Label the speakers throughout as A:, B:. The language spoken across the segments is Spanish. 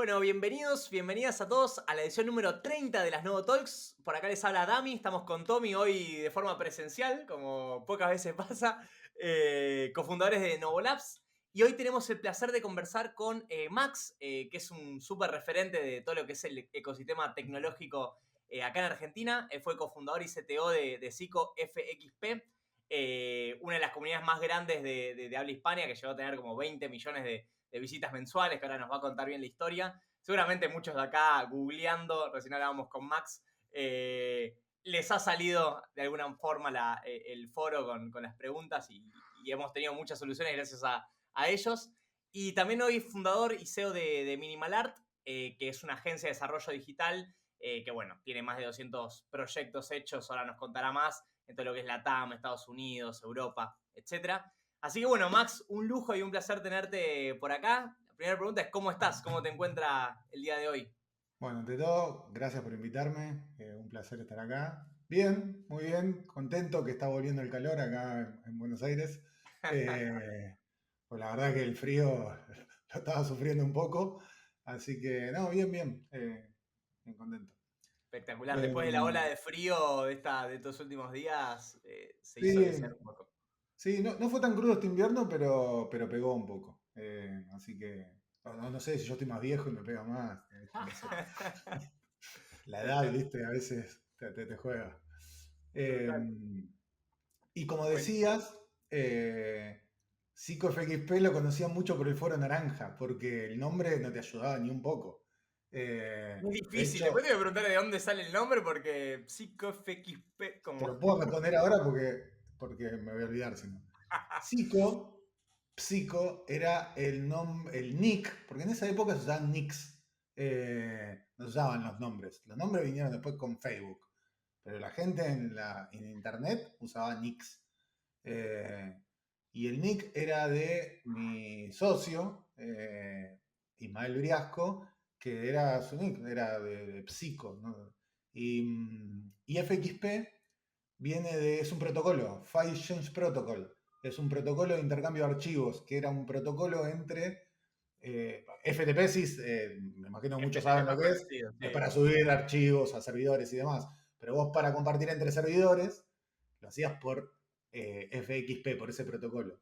A: Bueno, bienvenidas a todos a la edición número 30 de las Novo Talks. Por acá les habla Dami, estamos con Tommy hoy de forma presencial, como pocas veces pasa, cofundadores de Novo Labs. Y hoy tenemos el placer de conversar con Max, que es un súper referente de todo lo que es el ecosistema tecnológico acá en Argentina. Fue cofundador y CTO de Cico FXP, una de las comunidades más grandes de habla hispana, que llegó a tener como 20 millones de visitas mensuales, que ahora nos va a contar bien la historia. Seguramente muchos de acá googleando, recién hablábamos con Max, les ha salido de alguna forma el foro con las preguntas y hemos tenido muchas soluciones gracias a ellos. Y también hoy fundador y CEO de Minimal Art, que es una agencia de desarrollo digital que bueno, tiene más de 200 proyectos hechos, ahora nos contará más en todo lo que es LATAM, Estados Unidos, Europa, etcétera. Así que bueno, Max, un lujo y un placer tenerte por acá. La primera pregunta es ¿cómo estás? ¿Cómo te encuentra el día de hoy?
B: Bueno, ante todo, gracias por invitarme. Un placer estar acá. Bien, muy bien. Contento que está volviendo el calor acá en Buenos Aires. Pues la verdad que el frío lo estaba sufriendo un poco. Así que, no, bien, bien. Bien contento.
A: Espectacular. Después de la
B: Eh,
A: ola de frío de estos últimos días, se hizo desear
B: sí,
A: un poco.
B: sí, no fue tan crudo este invierno, pero pegó un poco. Así que, no sé si yo estoy más viejo y me pega más. No sé. La edad, viste, a veces te juega. Eh,
A: Total.
B: y como
A: Bueno,
B: decías, Psico FXP lo conocía mucho por el Foro Naranja, porque el nombre no te ayudaba ni un poco.
A: es
B: De
A: difícil. Después
B: hecho,
A: te voy a preguntar de dónde sale el nombre porque PsicoFXP
B: te
A: como...
B: lo puedo responder ahora porque me voy a olvidar si no. Psico, Psico era el nick, porque en esa época se usaban nicks, no se usaban los nombres. Los nombres vinieron después con Facebook, pero la gente en internet usaba nicks. Eh, y el nick era de mi socio, Ismael Briasco, que era su nick, era de Psico, ¿no? Y FXP es un protocolo, File Exchange Protocol. Es un protocolo de intercambio de archivos, que era un protocolo entre FTP, sí, me imagino que muchos
A: FTP
B: saben lo
A: más
B: que
A: conocido,
B: es
A: sí.
B: para subir archivos a servidores y demás. Pero vos para compartir entre servidores, lo hacías por FXP, por ese protocolo.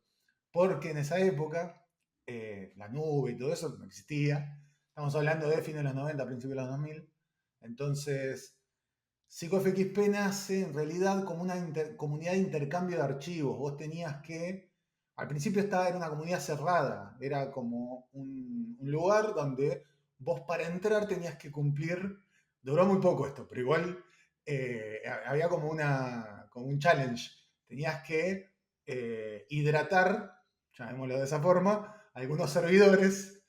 B: Porque en esa época, la nube y todo eso no existía. Estamos hablando de fines de los 90, principios de los 2000. Entonces, PsicoFXP nace en realidad como una comunidad de intercambio de archivos. Vos tenías que, al principio era una comunidad cerrada, era como un lugar donde vos para entrar tenías que cumplir, duró muy poco esto, pero igual había como un challenge. Tenías que hidratar, llamémoslo de esa forma, algunos servidores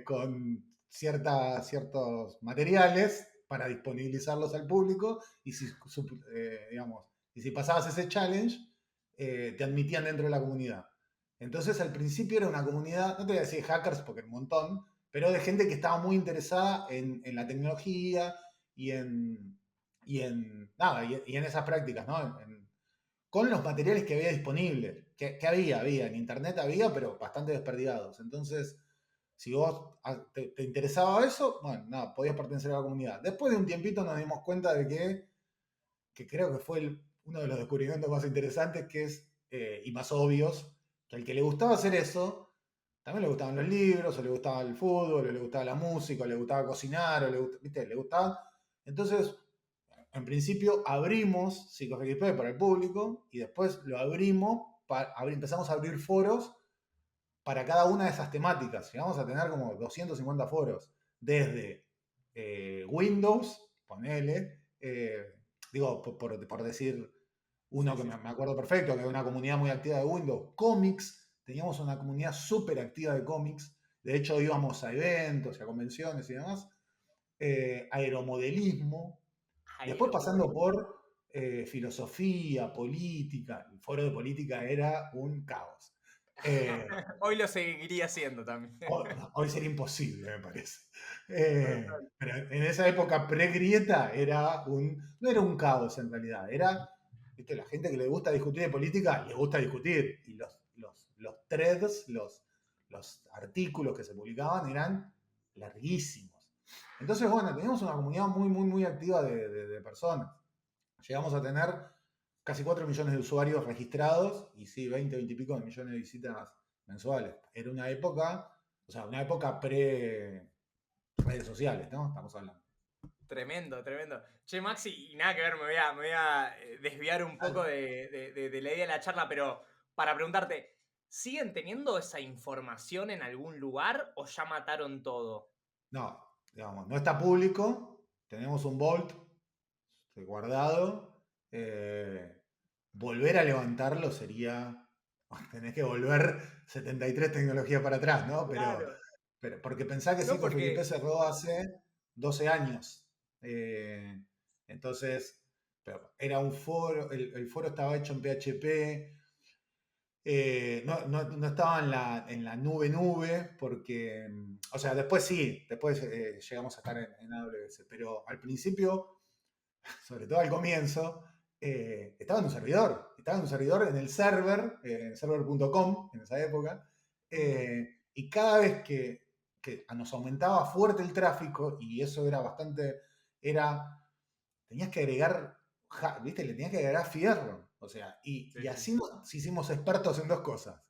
B: con ciertos materiales para disponibilizarlos al público y digamos, y si pasabas ese challenge, te admitían dentro de la comunidad. Entonces al principio era una comunidad, no te voy a decir hackers porque era un montón, pero de gente que estaba muy interesada en la tecnología y y en esas prácticas, ¿no? Con los materiales que había disponibles, que había, en internet había, pero bastante desperdigados. Entonces, si vos te interesaba eso, bueno, nada, podías pertenecer a la comunidad. Después de un tiempito nos dimos cuenta de que creo que fue uno de los descubrimientos más interesantes, que es, y más obvios, que al que le gustaba hacer eso, también le gustaban los libros, o le gustaba el fútbol, o le gustaba la música, o le gustaba cocinar, ¿viste? Le gustaba. Entonces, en principio abrimos PsicoFXP para el público y después lo empezamos a abrir foros para cada una de esas temáticas. Llegamos a tener como 250 foros, desde Windows, ponele, digo, por decir
A: Sí,
B: uno que
A: sí,
B: me
A: sí.
B: acuerdo perfecto, que es una comunidad muy activa de Windows, cómics, teníamos una comunidad súper activa de cómics, de hecho íbamos a eventos y a convenciones y demás, aeromodelismo, después pasando
A: Aeromodelismo.
B: por filosofía, política, el foro de política era un caos. Eh,
A: Hoy lo seguiría haciendo también.
B: hoy sería imposible, me parece.
A: Total.
B: Pero en esa época pre-grieta no era un caos en realidad, era, ¿viste? La gente que le gusta discutir de política, le gusta discutir. Y los threads, los artículos que se publicaban eran larguísimos. Entonces, bueno, teníamos una comunidad muy, muy, muy activa de personas. Llegamos a tener casi 4 millones de usuarios registrados y sí, 20 y pico de millones de visitas mensuales. Era una época, o sea, una época pre-redes sociales, ¿no? Estamos hablando.
A: Tremendo, tremendo. Che, Maxi, y nada que ver, me voy a desviar un poco de la idea de la charla, pero para preguntarte, ¿siguen teniendo esa información en algún lugar o ya mataron todo?
B: No, digamos, no está público, tenemos un Vault guardado. Volver a levantarlo sería. Tenés que volver 73 tecnologías para atrás, ¿no?
A: Claro.
B: Porque pensá que
A: No,
B: 5FXP
A: porque.
B: cerró hace 12 años. Eh, entonces, era un foro, el foro estaba hecho en PHP. No estaba en la nube, porque, o sea, después sí, después llegamos a estar en AWS, pero al principio, sobre todo al comienzo, estaba en un servidor en el server, en server.com en esa época, y cada vez que nos aumentaba fuerte el tráfico, y eso era bastante, tenías que agregar, ¿viste? Le tenías que agregar fierro. O sea, y
A: Sí, sí,
B: así
A: sí.
B: nos hicimos expertos en dos cosas.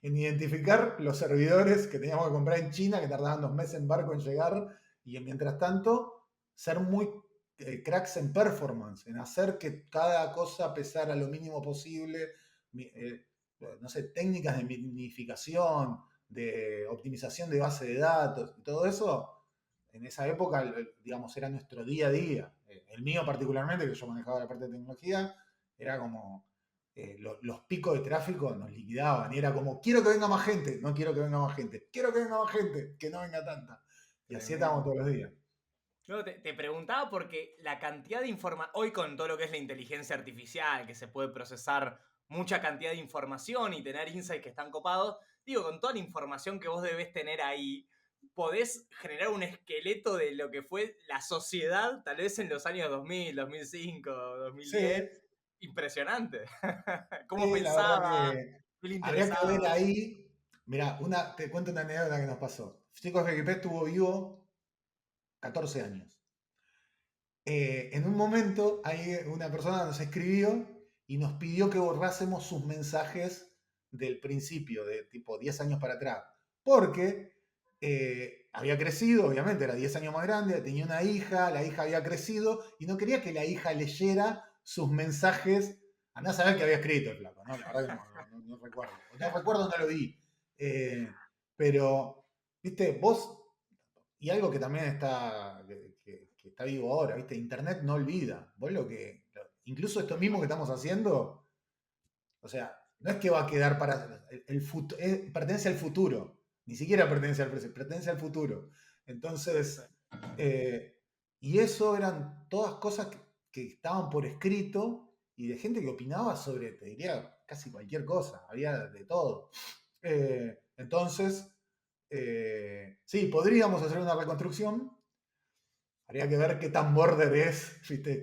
B: En identificar los servidores que teníamos que comprar en China, que tardaban 2 meses en barco en llegar, y mientras tanto, ser muy cracks en performance, en hacer que cada cosa pesara lo mínimo posible, eh, no sé, técnicas de minificación, de optimización de base de datos, y todo eso en esa época, digamos, era nuestro día a día. El mío particularmente, que yo manejaba la parte de tecnología, era como los picos de tráfico nos liquidaban. Y era como, quiero que venga más gente, no quiero que venga más gente, quiero que venga más gente, que no venga tanta. Y así estábamos
A: Tremendo.
B: todos los días.
A: No, te preguntaba porque la cantidad de información, hoy con todo lo que es la inteligencia artificial, que se puede procesar mucha cantidad de información y tener insights que están copados, digo, con toda la información que vos debés tener ahí, podés generar un esqueleto de lo que fue la sociedad, tal vez en los años 2000, 2005,
B: Sí,
A: 2010. Impresionante. ¿Cómo
B: sí, la verdad
A: pensaba?
B: que
A: ¿Qué le
B: habría que ver
A: interesaba?
B: ahí. Mirá, te cuento una anécdota que nos pasó. Chicos, FXP estuvo vivo 14 años. En un momento hay una persona nos escribió y nos pidió que borrásemos sus mensajes del principio, de tipo 10 años para atrás, porque había crecido, obviamente era 10 años más grande, tenía una hija, la hija había crecido y no quería que la hija leyera sus mensajes. Andá a saber que había escrito el flaco, ¿no? La verdad que no recuerdo. No recuerdo dónde lo vi. Pero, viste, vos y algo que también que está vivo ahora, ¿viste? Internet no olvida. Vos incluso esto mismo que estamos haciendo, o sea, no es que va a quedar para pertenece al futuro. Ni siquiera pertenece al presente, pertenece al futuro. Entonces, eh, y eso eran todas cosas que estaban por escrito y de gente que opinaba sobre, te diría, casi cualquier cosa. Había de todo. Entonces, sí, podríamos hacer una reconstrucción. Habría que ver qué tan border es. ¿Viste?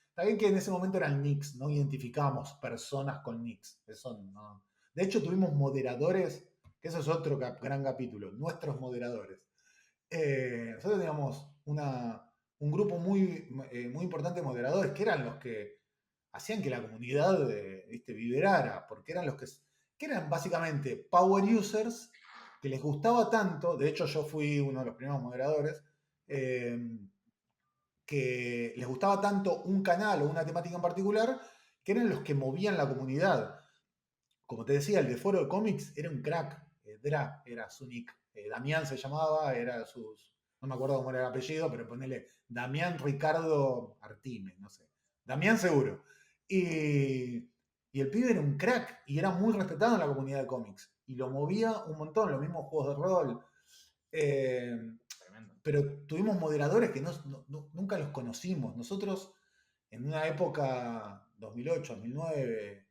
B: Está bien que en ese momento eran nicks, no identificábamos personas con nicks. Eso no. De hecho, tuvimos moderadores, que eso es otro gran capítulo, nuestros moderadores. Nosotros teníamos un grupo muy importante de moderadores que eran los que hacían que la comunidad ¿viste? Vibrara, porque eran que eran básicamente power users que les gustaba tanto, de hecho yo fui uno de los primeros moderadores, eh, que les gustaba tanto un canal o una temática en particular, que eran los que movían la comunidad. Como te decía, el de Foro de Cómics era un crack, era su nick, Damián se llamaba, no me acuerdo cómo era el apellido, pero ponele Damián Ricardo Artime, no sé. Damián seguro. Y, y el pibe era un crack y era muy respetado en la comunidad de cómics. Y lo movía un montón, los mismos juegos de rol. Eh,
A: Tremendo.
B: pero tuvimos moderadores que nunca los conocimos. Nosotros, en una época 2008, 2009,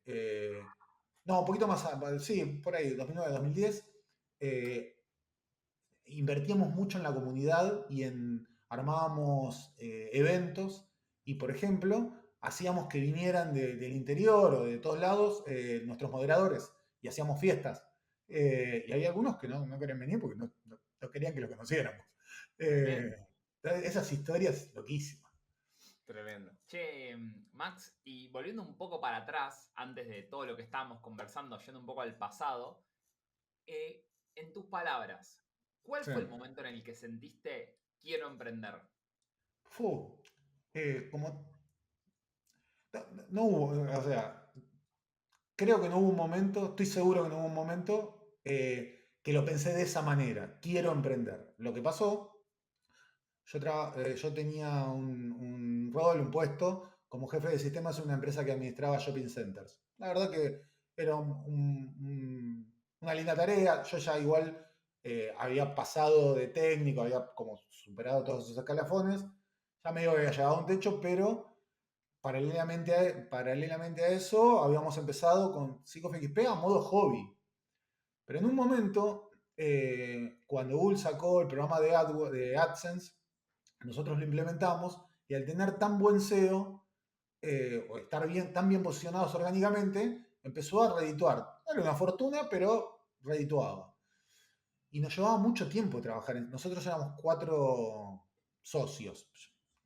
B: no, un poquito más, sí, por ahí, 2009, 2010, eh, invertíamos mucho en la comunidad y armábamos eventos y, por ejemplo, hacíamos que vinieran del interior o de todos lados nuestros moderadores y hacíamos fiestas. Y había algunos que no querían venir porque no querían que lo conociéramos.
A: Tremendo,
B: Esas historias loquísimas.
C: Tremendo. Che, Max, y volviendo un poco para atrás, antes de todo lo que estábamos conversando, yendo un poco al pasado, en tus palabras, ¿cuál
B: Sí.
C: fue el momento en el que sentiste quiero emprender?
B: Como no hubo, o sea, creo que no hubo un momento, estoy seguro que no hubo un momento que lo pensé de esa manera, quiero emprender. Lo que pasó, yo tenía un rol, un puesto como jefe de sistemas en una empresa que administraba shopping centers. La verdad que era una linda tarea, yo ya igual había pasado de técnico, había como superado todos esos escalafones, ya medio había llegado a un techo, pero paralelamente a eso, habíamos empezado con PsicoFXP a modo hobby. Pero en un momento, cuando Google sacó el programa de AdSense, nosotros lo implementamos y al tener tan buen SEO, o estar tan bien posicionados orgánicamente, empezó a redituar. Era una fortuna, pero redituaba. Y nos llevaba mucho tiempo trabajar. Nosotros éramos 4 socios.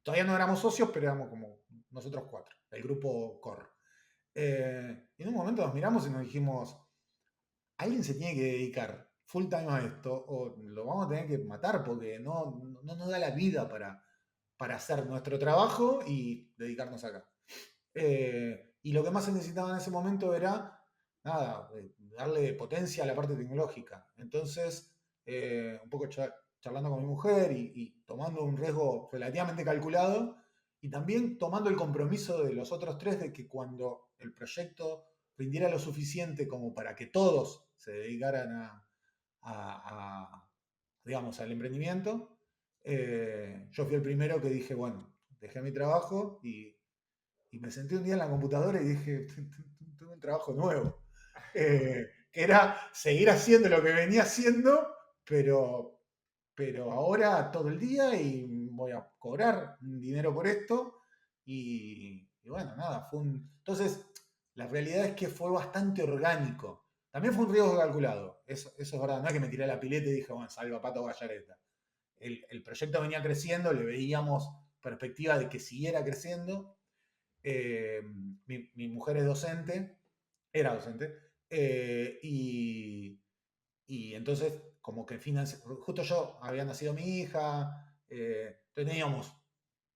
B: Todavía no éramos socios, pero éramos como nosotros 4, el grupo Core. Y en un momento nos miramos y nos dijimos, alguien se tiene que dedicar full time a esto o lo vamos a tener que matar porque no nos da la vida para hacer nuestro trabajo y dedicarnos acá. Y lo que más se necesitaba en ese momento era, nada, darle potencia a la parte tecnológica. Entonces, un poco charlando con mi mujer y tomando un riesgo relativamente calculado y también tomando el compromiso de los otros 3 de que cuando el proyecto rindiera lo suficiente como para que todos se dedicaran digamos, al emprendimiento, yo fui el primero que dije, bueno, dejé mi trabajo y me senté un día en la computadora y dije, tuve un trabajo nuevo, que era seguir haciendo lo que venía haciendo, pero ahora todo el día y voy a cobrar un dinero por esto y bueno, nada, Entonces, la realidad es que fue bastante orgánico. También fue un riesgo calculado, eso es verdad, no es que me tiré a la pileta y dije, bueno, salva Pato Gallareta. El proyecto venía creciendo, le veíamos perspectiva de que siguiera creciendo. Mi mujer es docente, era docente, y entonces como que justo yo había nacido mi hija, entonces teníamos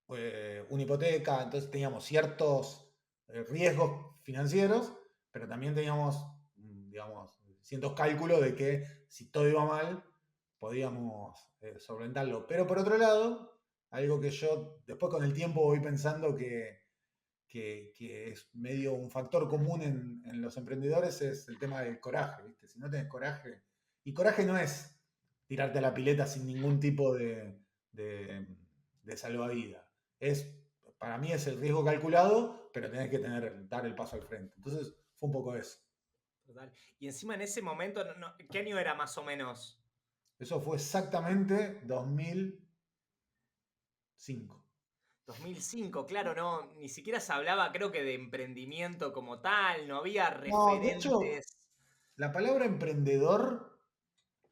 B: una hipoteca, entonces teníamos ciertos riesgos financieros, pero también teníamos, digamos, ciertos cálculos de que si todo iba mal, podíamos solventarlo. Pero por otro lado, algo que yo después con el tiempo voy pensando que es medio un factor común en los emprendedores es el tema del coraje, ¿viste? Si no tenés coraje, y coraje no es tirarte a la pileta sin ningún tipo de salvavidas. Para mí es el riesgo calculado, pero tenés que dar el paso al frente. Entonces fue un poco eso.
A: Total. Y encima en ese momento, ¿qué año era más o menos?
B: Eso fue exactamente 2005.
A: 2005, claro, no, ni siquiera se hablaba, creo que de emprendimiento como tal, no había
B: No, de hecho,
A: referentes.
B: la palabra emprendedor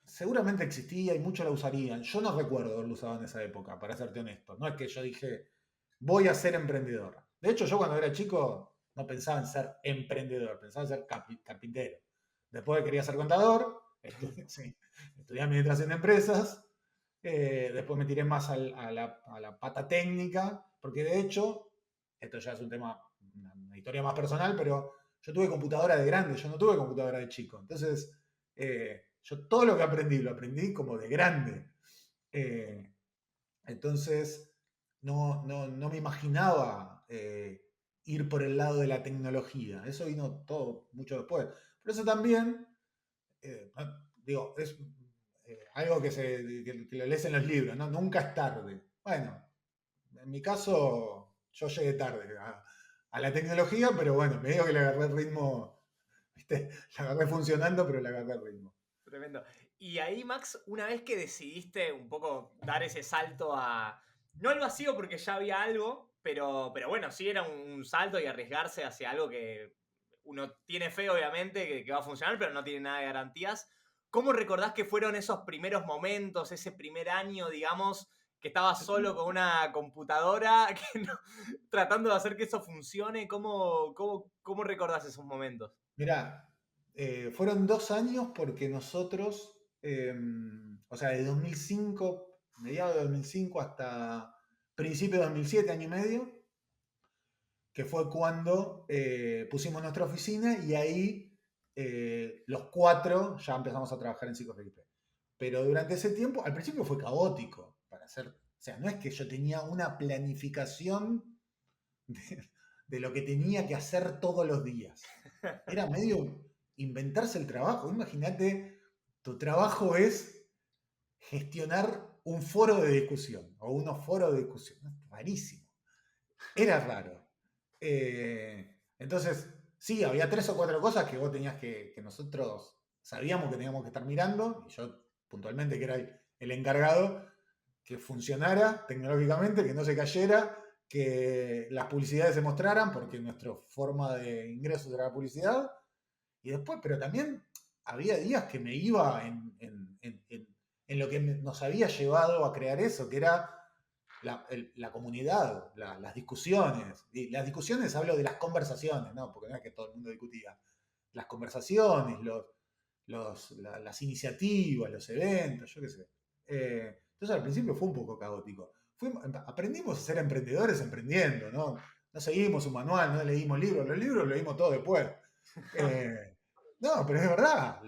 B: seguramente existía y muchos la usarían. Yo no recuerdo haberlo usado en esa época, para serte honesto. No es que yo dije, voy a ser emprendedor. De hecho, yo cuando era chico no pensaba en ser emprendedor, pensaba en ser carpintero. Después quería ser contador, sí, estudié administración de empresas, después me tiré más a la pata técnica, porque de hecho, esto ya es un tema, una historia más personal, pero yo tuve computadora de grande, yo no tuve computadora de chico. Entonces, yo todo lo que aprendí, lo aprendí como de grande. Entonces, no me imaginaba ir por el lado de la tecnología. Eso vino todo mucho después. Pero eso también, digo, es algo que lo lees en los libros, ¿no? Nunca es tarde. Bueno, en mi caso, yo llegué tarde a la tecnología, pero bueno, me digo que le agarré el ritmo, ¿viste? La agarré funcionando, pero le agarré el ritmo.
A: Tremendo. Y ahí, Max, una vez que decidiste un poco dar ese salto a... No al vacío porque ya había algo, pero bueno, sí era un salto y arriesgarse hacia algo que uno tiene fe, obviamente, que va a funcionar, pero no tiene nada de garantías. ¿Cómo recordás que fueron esos primeros momentos, ese primer año, digamos, que estabas solo con una computadora tratando de hacer que eso funcione? ¿Cómo recordás esos momentos?
B: Mirá, fueron 2 años porque nosotros, o sea, de 2005, mediados de 2005 hasta principio de 2007, año y medio, que fue cuando pusimos nuestra oficina y ahí los 4 ya empezamos a trabajar en PsicoFXP. Pero durante ese tiempo, al principio fue caótico para hacer, o sea, no es que yo tenía una planificación de lo que tenía que hacer todos los días. Era medio inventarse el trabajo. Imagínate, tu trabajo es gestionar un foro de discusión o unos foros de discusión. Rarísimo. Era raro. Entonces, sí, había 3 o 4 cosas que vos tenías que nosotros sabíamos que teníamos que estar mirando, y yo puntualmente, que era el encargado, que funcionara tecnológicamente, que no se cayera, que las publicidades se mostraran, porque nuestra forma de ingresos era la publicidad. Y después, pero también había días que me iba en lo que nos había llevado a crear eso, que era la comunidad, las discusiones. Y las discusiones hablo de las conversaciones, ¿no? Porque no es que todo el mundo discutía. Las conversaciones, las iniciativas, los eventos, yo qué sé. Entonces al principio fue un poco caótico. Aprendimos a ser emprendedores emprendiendo, ¿no? No seguimos un manual, no leímos libros, los libros los leímos todos después. No, pero es verdad.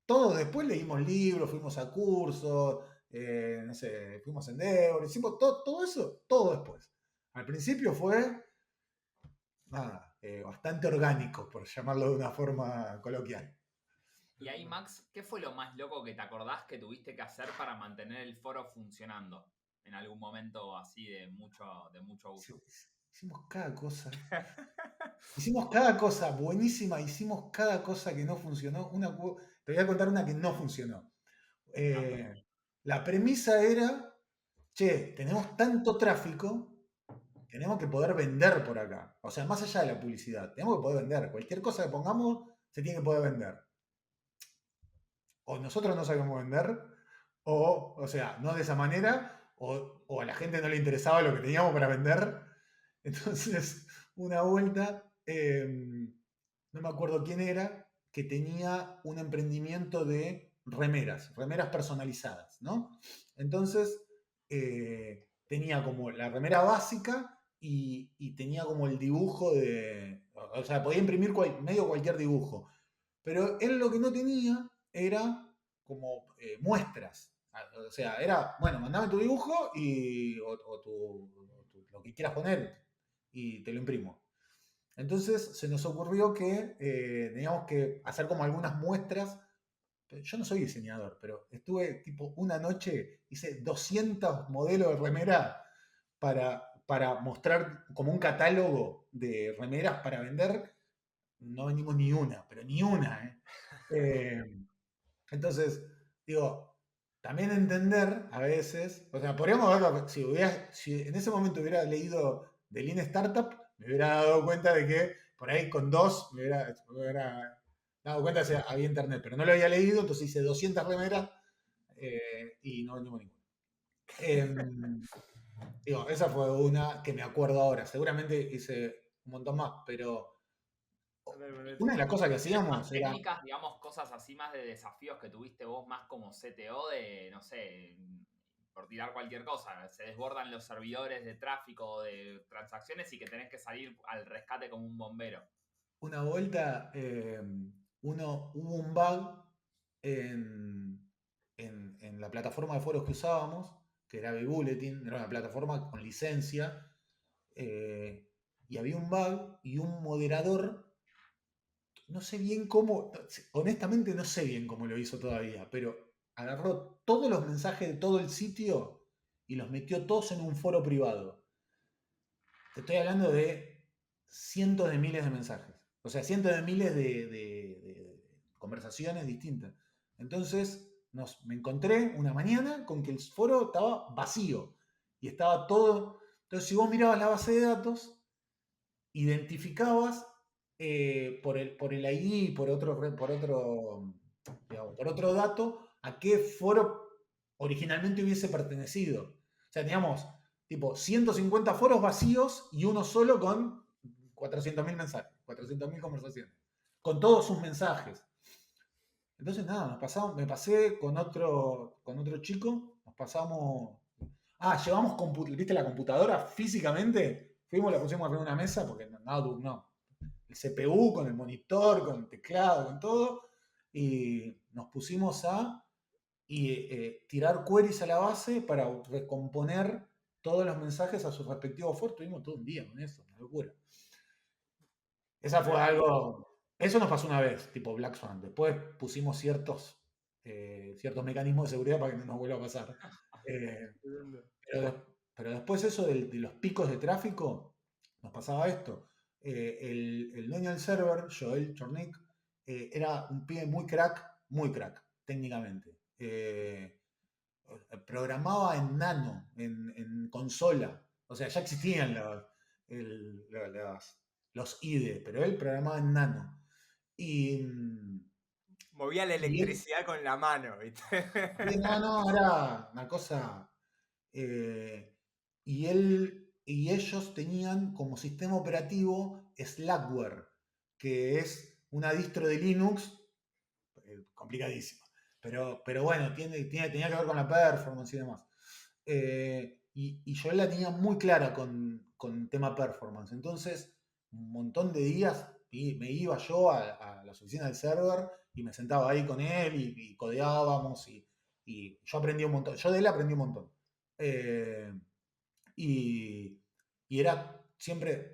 B: Todos después leímos libros, fuimos a cursos, no sé, fuimos a Endeavor, hicimos todo eso, todo después. Al principio fue nada, bastante orgánico, por llamarlo de una forma coloquial.
C: Y ahí, Max, ¿qué fue lo más loco que te acordás que tuviste que hacer para mantener el foro funcionando? En algún momento así de mucho uso.
B: Hicimos cada cosa. Hicimos cada cosa buenísima, hicimos cada cosa que no funcionó. Te voy a contar una que no funcionó. La premisa era, che, tenemos tanto tráfico, tenemos que poder vender por acá. O sea, más allá de la publicidad, tenemos que poder vender. Cualquier cosa que pongamos, se tiene que poder vender. O nosotros no sabíamos vender, o sea, no de esa manera, o a la gente no le interesaba lo que teníamos para vender. Entonces, una vuelta, no me acuerdo quién era, que tenía un emprendimiento de remeras personalizadas, ¿no? Entonces, tenía como la remera básica y tenía como el dibujo o sea, podía imprimir medio cualquier dibujo. Pero él lo que no tenía era como muestras. O sea, era, bueno, mandame tu dibujo o lo que quieras poner y te lo imprimo. Entonces se nos ocurrió que teníamos que hacer como algunas muestras. Yo no soy diseñador, pero estuve tipo una noche, hice 200 modelos de remera para mostrar como un catálogo de remeras para vender. No vendimos ni una, pero ni una. Entonces, digo, también entender a veces, o sea, podríamos verlo, si en ese momento hubiera leído de Lean Startup, me hubiera dado cuenta de que por ahí con 2 me hubiera dado cuenta de que había internet, pero no lo había leído, entonces hice 200 remeras y no vendimos ninguna. Digo, esa fue una que me acuerdo ahora. Seguramente hice un montón más, pero una de las cosas que
C: Más
B: hacíamos era.
C: técnicas, digamos, cosas así más de desafíos que tuviste vos más como CTO de, no sé, por tirar cualquier cosa. Se desbordan los servidores de tráfico, de transacciones y que tenés que salir al rescate como un bombero.
B: Una vuelta hubo un bug en la plataforma de foros que usábamos, que era Bulletin, era una plataforma con licencia, y había un bug y un moderador, no sé bien cómo, honestamente no sé bien cómo lo hizo todavía, pero agarró todos los mensajes de todo el sitio y los metió todos en un foro privado. Te estoy hablando de cientos de miles de mensajes. O sea, cientos de miles de conversaciones distintas. Entonces, me encontré una mañana con que el foro estaba vacío. Y estaba todo. Entonces, si vos mirabas la base de datos, identificabas por el ID, digamos, por otro dato, a qué foro originalmente hubiese pertenecido. O sea, teníamos tipo 150 foros vacíos y uno solo con 400.000 mensajes, 400.000 conversaciones, con todos sus mensajes. Entonces, nada, me pasé con otro chico, nos pasamos. Ah, llevamos, ¿viste la computadora físicamente? Fuimos, la pusimos arriba de una mesa, porque no. El CPU con el monitor, con el teclado, con todo. Y nos pusimos a tirar queries a la base para recomponer todos los mensajes a sus respectivos foros. Tuvimos todo un día con eso, una locura. Esa fue algo. Eso nos pasó una vez, tipo Black Swan. Después pusimos ciertos mecanismos de seguridad para que no nos vuelva a pasar. Eh, pero después eso de los picos de tráfico, nos pasaba esto. El dueño del server, Joel Chornik, era un pibe muy crack, técnicamente. Programaba en nano, en consola. O sea, ya existían los IDE, pero él programaba en nano. Y,
A: Movía la
B: y él,
A: electricidad con la mano, ¿viste?
B: sí, no, era una cosa. eh, y ellos tenían como sistema operativo Slackware, que es una distro de Linux complicadísima. Pero bueno, tenía que ver con la performance y demás. Y yo la tenía muy clara con tema performance. Entonces, un montón de días me iba yo a la oficina del server y me sentaba ahí con él y codeábamos y yo aprendí un montón. Yo de él aprendí un montón. Eh, y, y era siempre,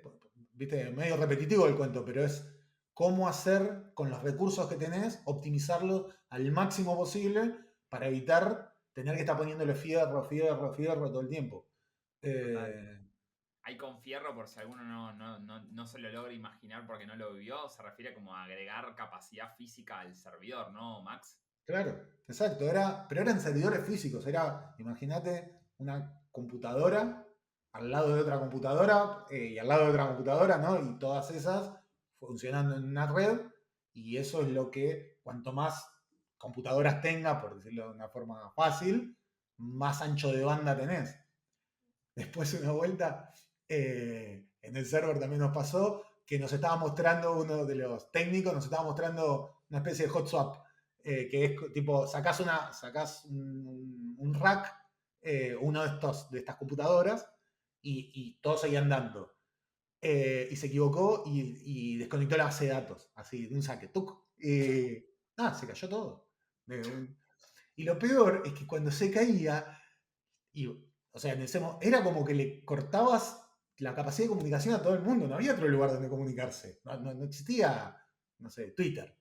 B: viste, medio repetitivo el cuento, pero es cómo hacer con los recursos que tenés, optimizarlos al máximo posible para evitar tener que estar poniéndole fierro todo el tiempo.
C: Total.
B: Eh,
C: Ahí con fierro, por si alguno no se lo logra imaginar porque no lo vivió, se refiere como a agregar capacidad física al servidor, ¿no, Max?
B: claro, exacto, pero eran servidores físicos, imagínate una computadora al lado de otra computadora y al lado de otra computadora, ¿no? Y todas esas funcionando en una red, y eso es lo que, cuanto más computadoras tenga, por decirlo de una forma fácil, más ancho de banda tenés. Después una vuelta en el server también nos pasó que nos estaba mostrando uno de los técnicos, nos estaba mostrando una especie de hot swap, que es tipo, sacás un rack, uno de estas computadoras, y todos seguían dando. Y se equivocó y desconectó la base de datos, así, de un saque, ¡tuc! Se cayó todo. Y lo peor es que cuando se caía, o sea, era como que le cortabas la capacidad de comunicación a todo el mundo, no había otro lugar donde comunicarse, no existía, no sé, Twitter.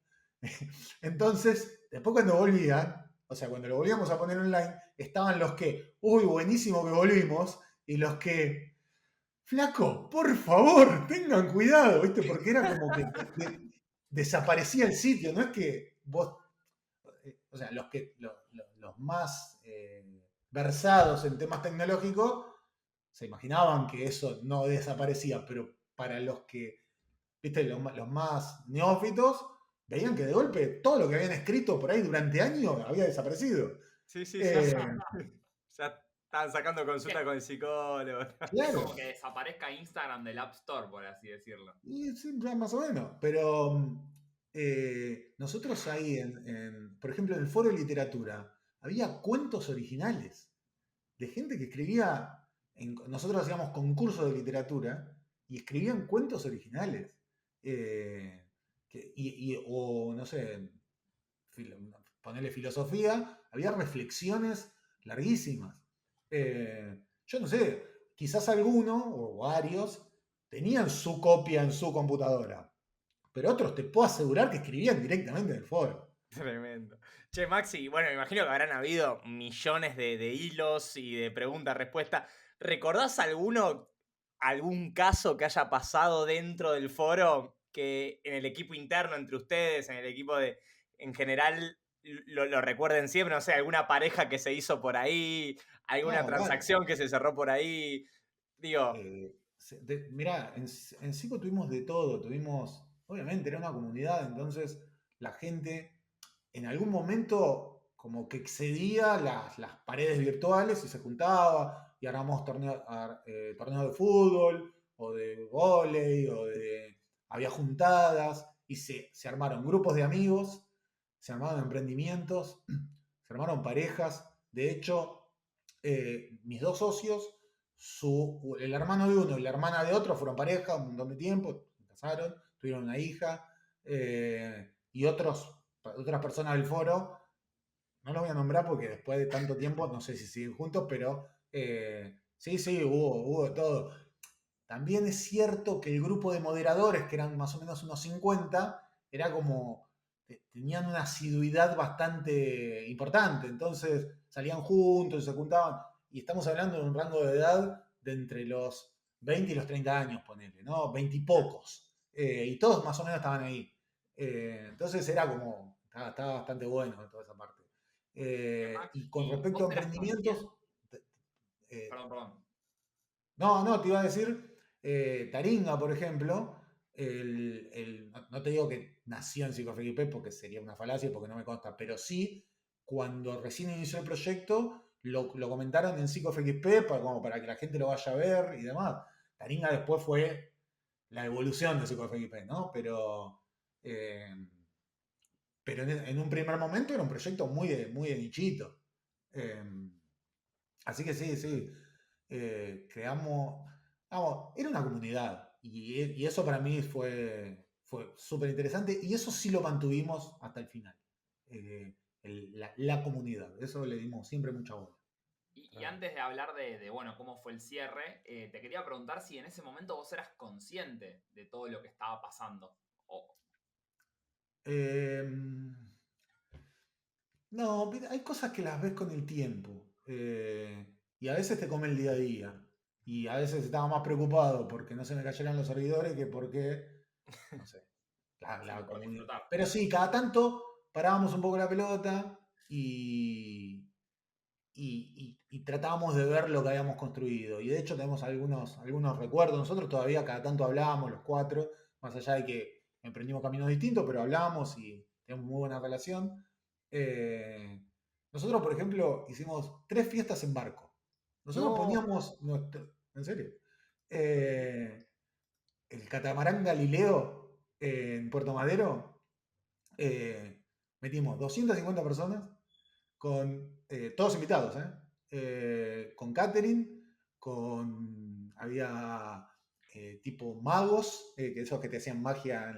B: Entonces, después cuando volvían, o sea, cuando lo volvíamos a poner online, estaban los que, uy, buenísimo que volvimos, y los que, flaco, por favor, tengan cuidado, ¿viste? Porque era como que desaparecía el sitio, no es que vos, o sea, los más versados en temas tecnológicos se imaginaban que eso no desaparecía, pero para los que, viste, los más neófitos, veían que de golpe todo lo que habían escrito por ahí durante años había desaparecido.
A: Sí, sí, sí,
B: Eh,
A: sí. Ya estaban sacando consulta con el psicólogo.
C: Es
B: claro,
C: como que desaparezca Instagram del App Store, por así decirlo.
B: y sí, más o menos, pero nosotros ahí, por ejemplo, en el foro de literatura, había cuentos originales de gente que escribía, nosotros hacíamos concursos de literatura y escribían cuentos originales. O no sé, ponerle filosofía, había reflexiones larguísimas. Yo no sé, quizás alguno o varios tenían su copia en su computadora, pero otros te puedo asegurar que escribían directamente en el foro.
A: Tremendo. Che, Maxi, bueno, me imagino que habrán habido millones de hilos y de pregunta-respuesta. ¿Recordás algún caso que haya pasado dentro del foro que en el equipo interno, entre ustedes, en el equipo en general, lo recuerden siempre? No sé, alguna pareja que se hizo por ahí, alguna
B: No,
A: transacción que se cerró por ahí. Digo,
B: Mirá, en Cico tuvimos de todo. obviamente era una comunidad, entonces la gente en algún momento como que excedía las paredes virtuales y se juntaba y armamos torneos de fútbol o de vóley había juntadas y se armaron grupos de amigos, se armaron emprendimientos, se armaron parejas. De hecho, mis dos socios, el hermano de uno y la hermana de otro fueron pareja un montón de tiempo, se casaron, tuvieron una hija, y otras personas del foro, no los voy a nombrar porque después de tanto tiempo no sé si siguen juntos, pero sí, hubo de todo. También es cierto que el grupo de moderadores, que eran más o menos unos 50, era como, tenían una asiduidad bastante importante, entonces salían juntos, se juntaban, y estamos hablando de un rango de edad de entre los 20 y los 30 años, ponele, ¿no? 20 y pocos, y todos más o menos estaban ahí. Entonces era como, estaba bastante bueno toda esa parte.
C: Max,
B: Y con
C: ¿y
B: respecto a
C: vos eras
B: emprendimientos,
C: consciente?
B: eh,
C: Perdón.
B: no, te iba a decir, Taringa, por ejemplo, no te digo que nació en PsicoFXP porque sería una falacia, porque no me consta, pero sí, cuando recién inició el proyecto, lo comentaron en PsicoFXP como para que la gente lo vaya a ver y demás. Taringa después fue la evolución de PsicoFXP, ¿no? Eh, pero en un primer momento era un proyecto muy de nichito. Eh, Así que sí, creamos, vamos, era una comunidad y eso para mí fue súper interesante y eso sí lo mantuvimos hasta el final. La comunidad, eso le dimos siempre mucha bola.
C: Y antes de hablar bueno, cómo fue el cierre, te quería preguntar si en ese momento vos eras consciente de todo lo que estaba pasando.
B: Eh, no, hay cosas que las ves con el tiempo, y a veces te come el día a día y a veces estaba más preocupado porque no se me cayeran los servidores que porque, no sé, la
C: Sí, por
B: comunidad.
C: disfrutar.
B: Pero sí, cada tanto parábamos un poco la pelota y tratábamos de ver lo que habíamos construido. Y de hecho tenemos algunos recuerdos. Nosotros todavía cada tanto hablábamos los cuatro, más allá de que emprendimos caminos distintos, pero hablamos y tenemos muy buena relación. Nosotros, por ejemplo, hicimos 3 fiestas en barco. Nosotros
A: No,
B: poníamos nuestro... ¿En serio? Eh, el catamarán Galileo, en Puerto Madero, metimos 250 personas con todos invitados, con catering, había tipo magos, que esos que te hacían magia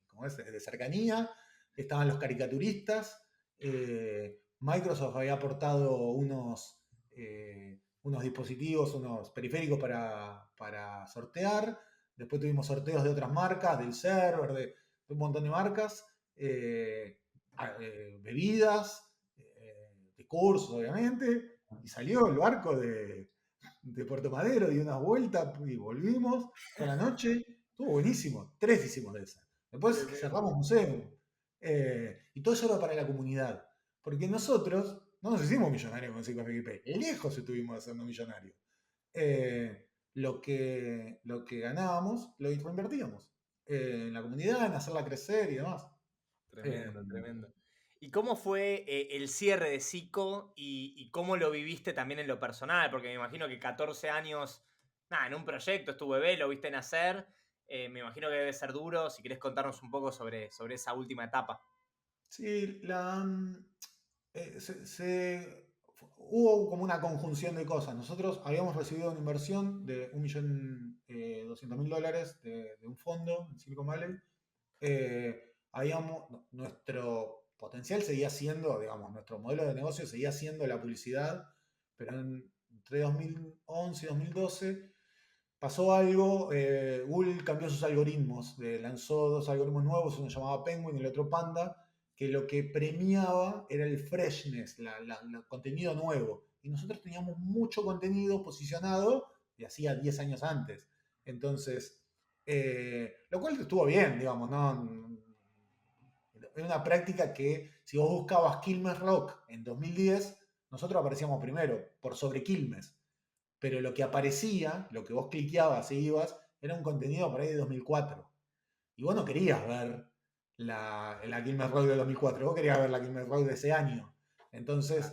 B: ¿cómo es? De cercanía, estaban los caricaturistas, Microsoft había aportado unos dispositivos, unos periféricos para sortear, después tuvimos sorteos de otras marcas, del server, de un montón de marcas, bebidas, de cursos, obviamente, y salió el barco de Puerto Madero, dio unas vueltas y volvimos toda la noche. Estuvo buenísimo. 3 hicimos de esas. Después
A: tremendo.
B: cerramos museo. Y todo eso era para la comunidad. Porque nosotros no nos hicimos millonarios con PsicoFXP. Lejos estuvimos haciendo millonarios. Lo que ganábamos lo reinvertíamos en la comunidad, en hacerla crecer y demás.
A: Tremendo, tremendo. ¿Y cómo fue el cierre de Psico y cómo lo viviste también en lo personal? Porque me imagino que 14 años, nada, en un proyecto, es tu bebé, lo viste nacer. Me imagino que debe ser duro. Si querés contarnos un poco sobre esa última etapa.
B: Sí, hubo como una conjunción de cosas. Nosotros habíamos recibido una inversión de $1.200.000 de un fondo en Silicon Valley. Nuestro potencial seguía siendo, digamos, nuestro modelo de negocio seguía siendo la publicidad, pero entre 2011 y 2012 pasó algo. Google cambió sus algoritmos, lanzó 2 algoritmos nuevos, uno llamaba Penguin y el otro Panda, que lo que premiaba era el freshness, el contenido nuevo. Y nosotros teníamos mucho contenido posicionado de hacía 10 años antes. Entonces, lo cual estuvo bien, digamos, ¿no? Era una práctica que si vos buscabas Quilmes Rock en 2010, nosotros aparecíamos primero, por sobre Quilmes. Pero lo que aparecía, lo que vos cliqueabas e ibas, era un contenido por ahí de 2004. Y vos no querías ver la Quilmes Road de 2004, vos querías ver la Quilmes Road de ese año. Entonces,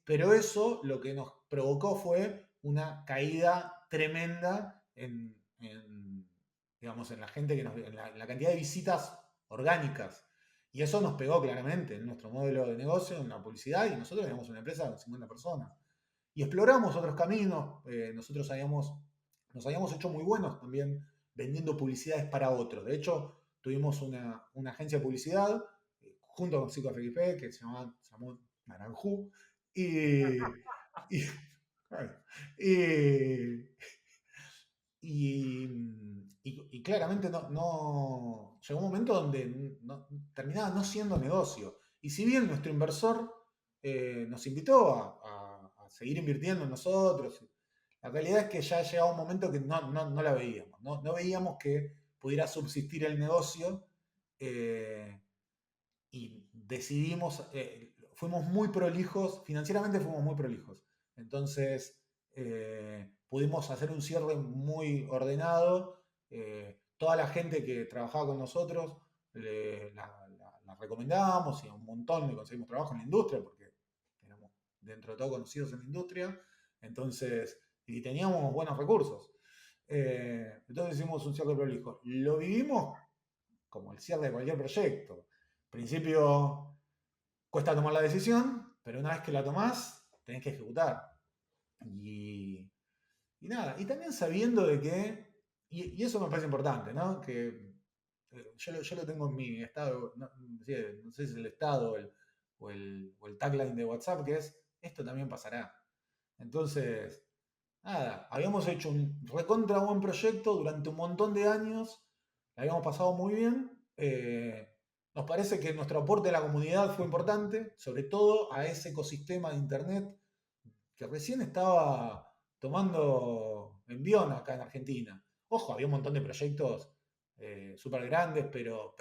B: pero eso lo que nos provocó fue una caída tremenda digamos, en la gente, en la cantidad de visitas orgánicas. Y eso nos pegó claramente en nuestro modelo de negocio, en la publicidad, y nosotros éramos una empresa de 50 personas. Y exploramos otros caminos, nosotros nos habíamos hecho muy buenos también vendiendo publicidades para otros. De hecho, tuvimos una agencia de publicidad junto con Psico FXP que se llamó Naranjú. Y, y, y, y claramente llegó un momento donde terminaba no siendo negocio. Y si bien nuestro inversor nos invitó a seguir invirtiendo en nosotros, la realidad es que ya llegaba un momento que no la veíamos. No veíamos que pudiera subsistir el negocio y decidimos, fuimos muy prolijos, financieramente fuimos muy prolijos. Entonces pudimos hacer un cierre muy ordenado. Toda la gente que trabajaba con nosotros la recomendábamos y a un montón le conseguimos trabajo en la industria porque éramos dentro de todo conocidos en la industria. Entonces, y teníamos buenos recursos. Entonces hicimos un cierre prolijo. Lo vivimos como el cierre de cualquier proyecto. Al principio cuesta tomar la decisión, pero una vez que la tomás, tenés que ejecutar. Y nada, y también sabiendo de que, y eso me parece importante, ¿no? Que yo lo tengo en mi estado, no sé si es el estado o el tagline de WhatsApp, que es, esto también pasará. Entonces, nada, habíamos hecho un recontra buen proyecto durante un montón de años, la habíamos pasado muy bien. Nos parece que nuestro aporte a la comunidad fue importante, sobre todo a ese ecosistema de Internet que recién estaba tomando envión acá en Argentina. Ojo, había un montón de proyectos súper grandes, pero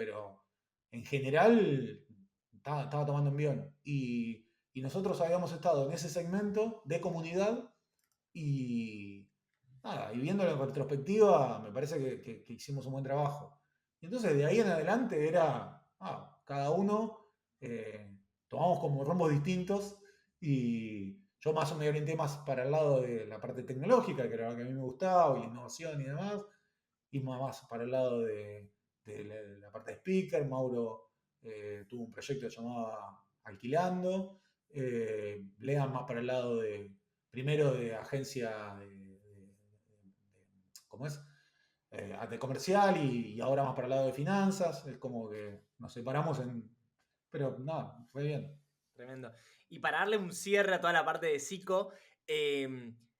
B: en general estaba tomando envión. Y nosotros habíamos estado en ese segmento de comunidad y nada, y viéndolo en retrospectiva, me parece que hicimos un buen trabajo. Y entonces de ahí en adelante era, cada uno tomamos como rumbos distintos y yo más o me orienté más para el lado de la parte tecnológica, que era lo que a mí me gustaba, y la innovación y demás, y más para el lado de la parte de speaker. Mauro tuvo un proyecto que se llamaba Alquilando, Lean más para el lado primero de agencia ¿cómo es? De comercial y ahora más para el lado de finanzas. Es como que nos separamos pero nada, fue bien.
A: Tremendo. Y para darle un cierre a toda la parte de psico,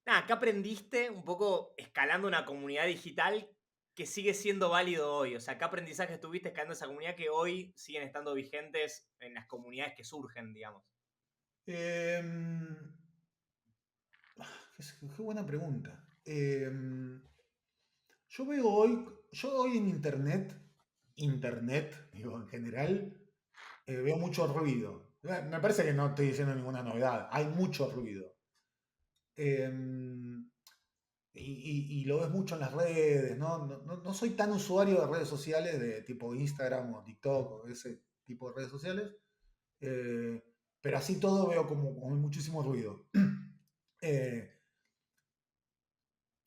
A: nada, ¿qué aprendiste un poco escalando una comunidad digital que sigue siendo válido hoy? O sea, ¿qué aprendizajes tuviste escalando esa comunidad que hoy siguen estando vigentes en las comunidades que surgen, digamos?
B: Qué buena pregunta. Yo hoy en internet, digo, en general, veo mucho ruido. Me parece que no estoy diciendo ninguna novedad, hay mucho ruido. Y lo ves mucho en las redes, ¿no? No soy tan usuario de redes sociales de tipo Instagram o TikTok o ese tipo de redes sociales, eh, pero así todo veo como muchísimo ruido.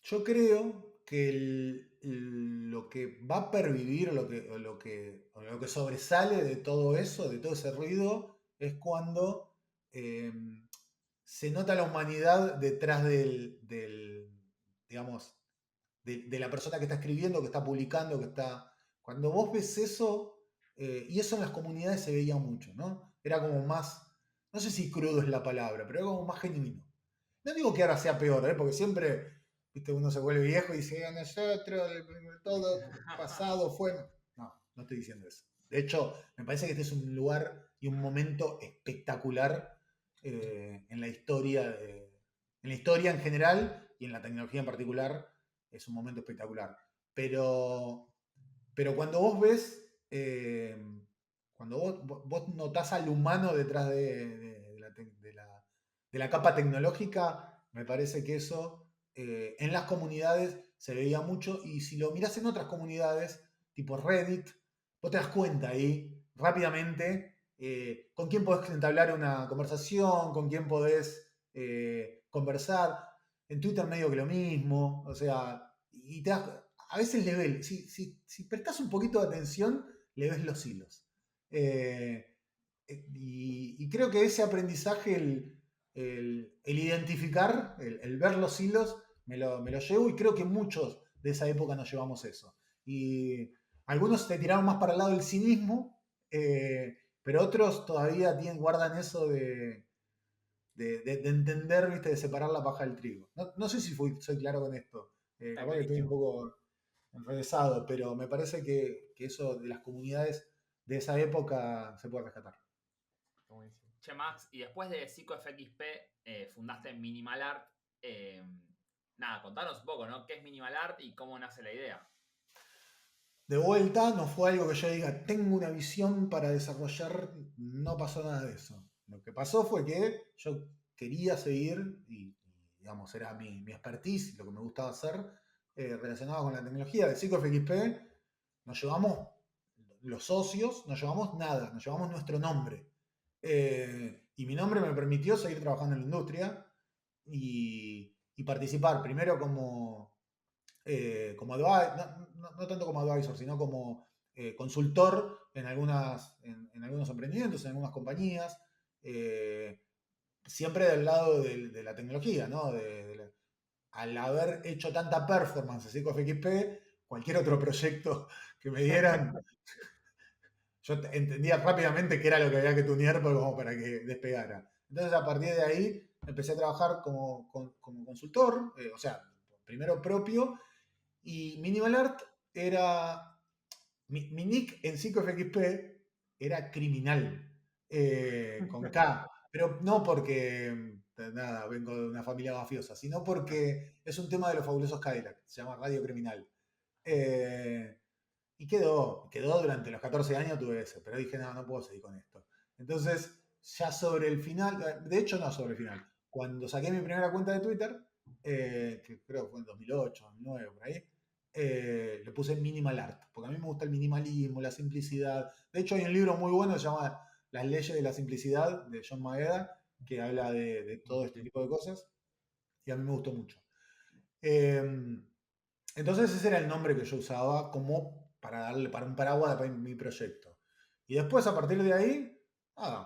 B: Yo creo que lo que va a pervivir, lo que sobresale de todo eso, de todo ese ruido, es cuando se nota la humanidad detrás digamos, de la persona que está escribiendo, que está publicando, que está... Cuando vos ves eso, y eso en las comunidades se veía mucho, ¿no? Era como más, no sé si crudo es la palabra, pero era como más genuino. No digo que ahora sea peor, porque siempre, viste, uno se vuelve viejo y dice, nosotros, todo pasado fue... No estoy diciendo eso. De hecho, me parece que este es un lugar y un momento espectacular en la historia, en la historia en general y en la tecnología en particular. Es un momento espectacular. Pero cuando vos ves, cuando vos notás al humano detrás de la capa tecnológica, me parece que eso en las comunidades se veía mucho, y si lo mirás en otras comunidades, tipo Reddit, vos te das cuenta ahí rápidamente con quién podés entablar una conversación, con quién podés conversar. En Twitter medio que lo mismo, o sea, y a veces le ves, si prestás un poquito de atención, le ves los hilos. Y creo que ese aprendizaje, el identificar, el ver los hilos, me lo llevo y creo que muchos de esa época nos llevamos eso. Y algunos te tiraron más para el lado del cinismo, pero otros todavía guardan eso de entender, ¿viste? De separar la paja del trigo. No sé si soy claro con esto.
A: Está
B: Capaz que estoy un
A: clarísimo.
B: poco enrevesado, pero me parece que eso de las comunidades de esa época se puede rescatar.
C: Che, Max, y después de PsicoFXP fundaste Minimal Art. Nada, contanos un poco, ¿no? ¿Qué es Minimal Art y cómo nace la idea?
B: De vuelta, no fue algo que yo diga, tengo una visión para desarrollar, no pasó nada de eso. Lo que pasó fue que yo quería seguir, y digamos, era mi expertise, lo que me gustaba hacer, relacionado con la tecnología. De PsicoFXP nos llevamos, los socios, nos llevamos nada, nos llevamos nuestro nombre. Y mi nombre me permitió seguir trabajando en la industria y participar primero como advisor, no tanto como advisor, sino como consultor en algunos emprendimientos, en algunas compañías, siempre del lado de la tecnología, ¿no? Al haber hecho tanta performance en PsicoFXP, cualquier otro proyecto que me dieran, yo entendía rápidamente qué era lo que había que tunear como para que despegara. Entonces, a partir de ahí, empecé a trabajar como consultor, o sea, primero propio, y Minimal Art era. Mi nick en PsicoFXP era criminal, con K. Pero no porque, nada, vengo de una familia mafiosa, sino porque es un tema de los fabulosos Cadillac, se llama Radio Criminal. Eh, y quedó durante los 14 años, tuve ese, pero dije, no puedo seguir con esto. Entonces, ya sobre el final, de hecho no sobre el final, cuando saqué mi primera cuenta de Twitter, que creo que fue en 2008, 2009, por ahí, le puse Minimal Art, porque a mí me gusta el minimalismo, la simplicidad. De hecho, hay un libro muy bueno que se llama Las leyes de la simplicidad, de John Maeda, que habla de todo este tipo de cosas, y a mí me gustó mucho. Entonces ese era el nombre que yo usaba como para darle para un paraguas para mi proyecto. Y después a partir de ahí,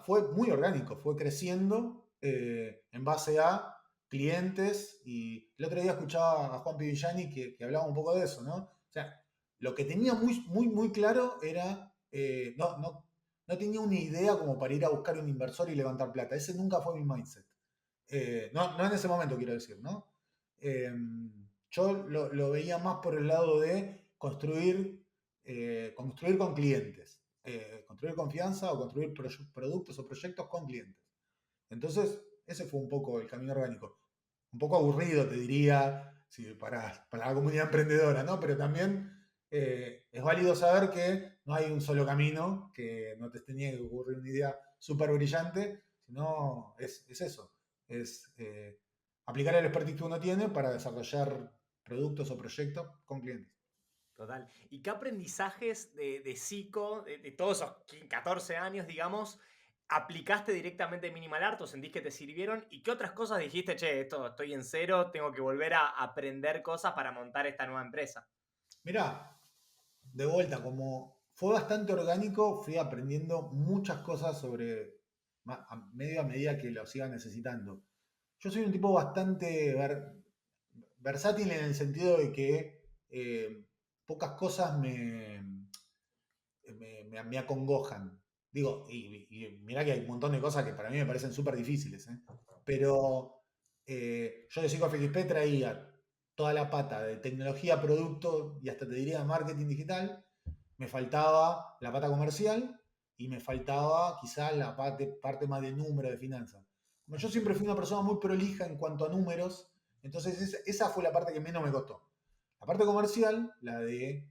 B: fue muy orgánico, fue creciendo en base a clientes. Y el otro día escuchaba a Juan Pivillani que hablaba un poco de eso, ¿no? O sea, lo que tenía muy claro era, no tenía una idea como para ir a buscar un inversor y levantar plata. Ese nunca fue mi mindset. No en ese momento, quiero decir, ¿no? Eh, yo lo veía más por el lado de construir con clientes, construir confianza o construir productos o proyectos con clientes. Entonces, ese fue un poco el camino orgánico. Un poco aburrido, te diría, sí, para la comunidad emprendedora, ¿no? Pero también es válido saber que no hay un solo camino, que no te tenía que ocurrir una idea súper brillante, sino es eso, es aplicar el expertise que uno tiene para desarrollar productos o proyectos con clientes.
A: Total. ¿Y qué aprendizajes de psico, de todos esos 14 años, digamos, aplicaste directamente en Minimal Art o sentís que te sirvieron? ¿Y qué otras cosas dijiste, che, esto estoy en cero, tengo que volver a aprender cosas para montar esta nueva empresa?
B: Mirá, de vuelta, como fue bastante orgánico, fui aprendiendo muchas cosas sobre a medida que lo siga necesitando. Yo soy un tipo bastante versátil en el sentido de que pocas cosas me acongojan. Digo, y mirá que hay un montón de cosas que para mí me parecen súper difíciles, ¿eh? Pero yo de PsicoFXP traía toda la pata de tecnología, producto y hasta te diría marketing digital. Me faltaba la pata comercial y me faltaba quizás la parte más de número, de finanzas. Como yo siempre fui una persona muy prolija en cuanto a números, entonces esa fue la parte que menos me costó. La parte comercial, la de,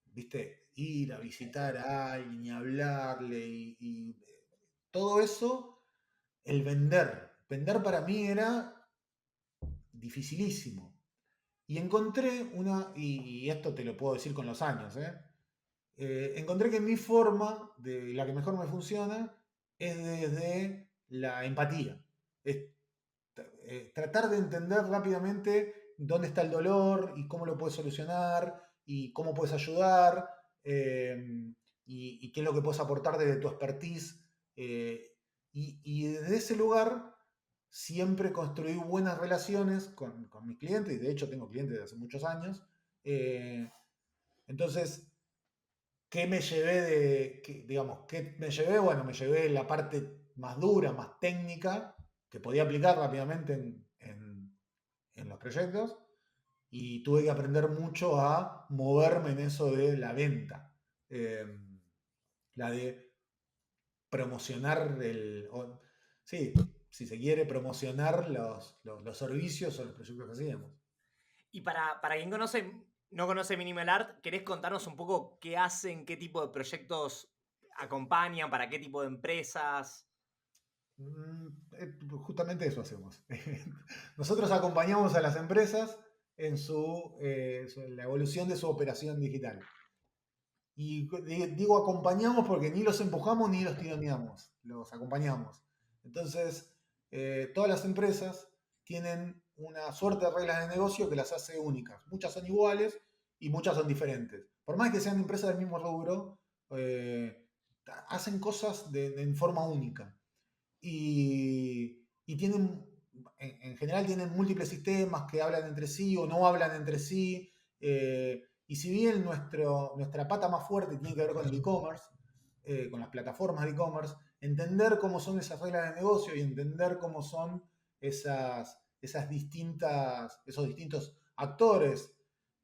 B: viste, ir a visitar a alguien y hablarle y todo eso, el vender. Vender para mí era dificilísimo. Y encontré y esto te lo puedo decir con los años, encontré que mi forma, de la que mejor me funciona, es desde la empatía. Es tratar de entender rápidamente dónde está el dolor y cómo lo puedes solucionar y cómo puedes ayudar y qué es lo que puedes aportar desde tu expertise. Y desde ese lugar siempre construí buenas relaciones con mis clientes, y de hecho tengo clientes de hace muchos años. Eh, entonces, ¿qué me llevé digamos, qué me llevé? Bueno, me llevé la parte más dura, más técnica, que podía aplicar rápidamente en los proyectos, y tuve que aprender mucho a moverme en eso de la venta. Eh, la de promocionar sí, si se quiere, promocionar los servicios o los proyectos que hacíamos.
A: Y para quien no conoce Minimal Art, ¿querés contarnos un poco qué hacen, qué tipo de proyectos acompañan, para qué tipo de empresas?
B: Justamente eso hacemos. Nosotros acompañamos a las empresas en la evolución de su operación digital. Y digo acompañamos porque ni los empujamos ni los tironeamos, los acompañamos. Entonces, todas las empresas tienen una suerte de reglas de negocio que las hace únicas. Muchas son iguales y muchas son diferentes. Por más que sean empresas del mismo rubro, hacen cosas en forma única. Y tienen, en general tienen múltiples sistemas que hablan entre sí o no hablan entre sí. Y si bien nuestra pata más fuerte tiene que ver con el e-commerce, con las plataformas de e-commerce, entender cómo son esas reglas de negocio y entender cómo son esos distintos actores,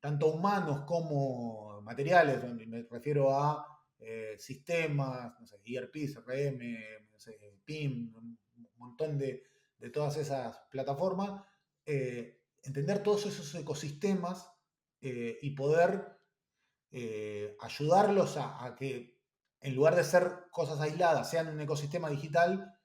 B: tanto humanos como materiales, me refiero a sistemas, no sé, ERP, CRM, no sé, PIM, un montón de todas esas plataformas, entender todos esos ecosistemas y poder ayudarlos a que en lugar de ser cosas aisladas, sean un ecosistema digital,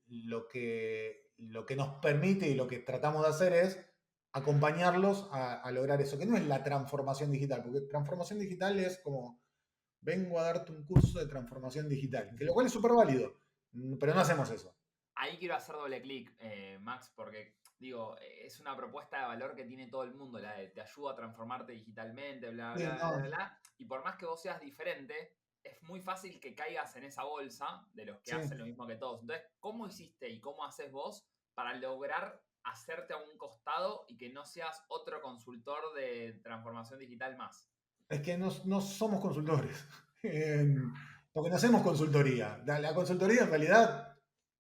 B: lo que nos permite y lo que tratamos de hacer es acompañarlos a lograr eso, que no es la transformación digital, porque transformación digital es como, vengo a darte un curso de transformación digital, que lo cual es súper válido, pero no hacemos eso.
C: Ahí quiero hacer doble clic, Max, porque digo, es una propuesta de valor que tiene todo el mundo, la de te ayuda a transformarte digitalmente, bla,
B: Sí,
C: bla,
B: no,
C: bla, bla. Y por más que vos seas diferente, es muy fácil que caigas en esa bolsa de los que
B: sí.
C: hacen lo mismo que todos. Entonces, ¿cómo hiciste y cómo haces vos para lograr hacerte a un costado y que no seas otro consultor de transformación digital más?
B: Es que no somos consultores, porque no hacemos consultoría. La consultoría en realidad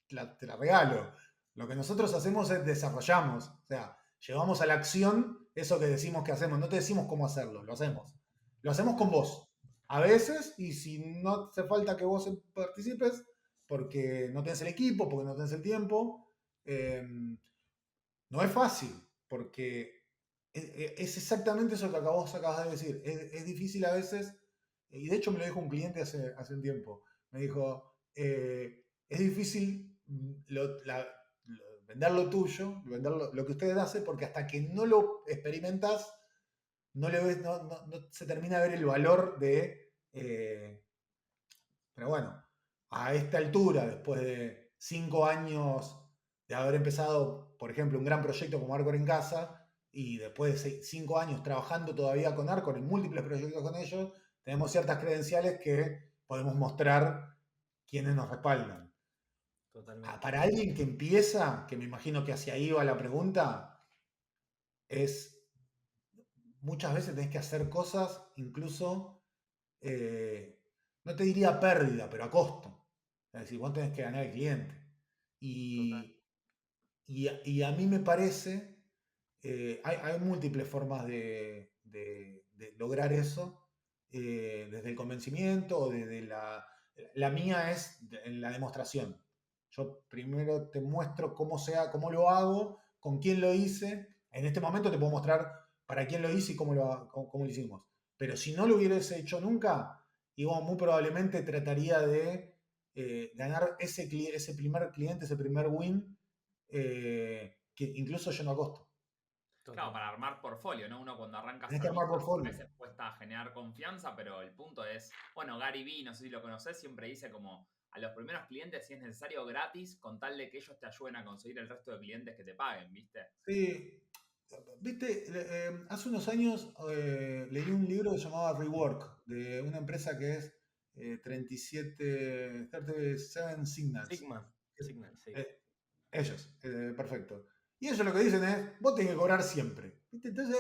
B: te la regalo. Lo que nosotros hacemos es desarrollamos, o sea, llevamos a la acción eso que decimos que hacemos. No te decimos cómo hacerlo, lo hacemos. Lo hacemos con vos. A veces, y si no hace falta que vos participes, porque no tenés el equipo, porque no tenés el tiempo, eh, no es fácil, porque es exactamente eso que acabas de decir. Es difícil a veces, y de hecho me lo dijo un cliente hace un tiempo. Me dijo, es difícil vender lo tuyo, vender lo que ustedes hacen, porque hasta que no lo experimentas, no, le ves, no se termina de ver el valor de... pero bueno, a esta altura, después de 5 años de haber empezado, por ejemplo, un gran proyecto como Arcor en casa, y después de 5 años trabajando todavía con Arcor en múltiples proyectos con ellos, tenemos ciertas credenciales que podemos mostrar quienes nos respaldan.
A: Totalmente.
B: Para alguien que empieza, que me imagino que hacia ahí va la pregunta, es muchas veces tenés que hacer cosas incluso, no te diría pérdida, pero a costo. Es decir, vos tenés que ganar el cliente.
A: Total.
B: Y a mí me parece, hay múltiples formas de lograr eso, desde el convencimiento o desde la mía es en la demostración. Yo primero te muestro cómo lo hago, con quién lo hice. En este momento te puedo mostrar para quién lo hice y cómo lo hicimos. Pero si no lo hubiese hecho nunca, digo, muy probablemente trataría de ganar ese primer cliente, ese primer win, que incluso yo no costo.
C: Claro, para armar portfolio, ¿no? Uno cuando arranca
B: Tenés que armar
C: servicios a
B: portfolio.
C: veces cuesta generar confianza, pero el punto es, bueno, Gary Vee, no sé si lo conoces, siempre dice como a los primeros clientes, si es necesario, gratis, con tal de que ellos te ayuden a conseguir el resto de clientes que te paguen, ¿viste?
B: Sí, viste, hace unos años leí un libro que se llamaba Rework, de una empresa que es 37 Signals.
A: Signal, sí.
B: Eh, ellos, perfecto. Y ellos lo que dicen es, vos tenés que cobrar siempre. ¿Viste? Entonces,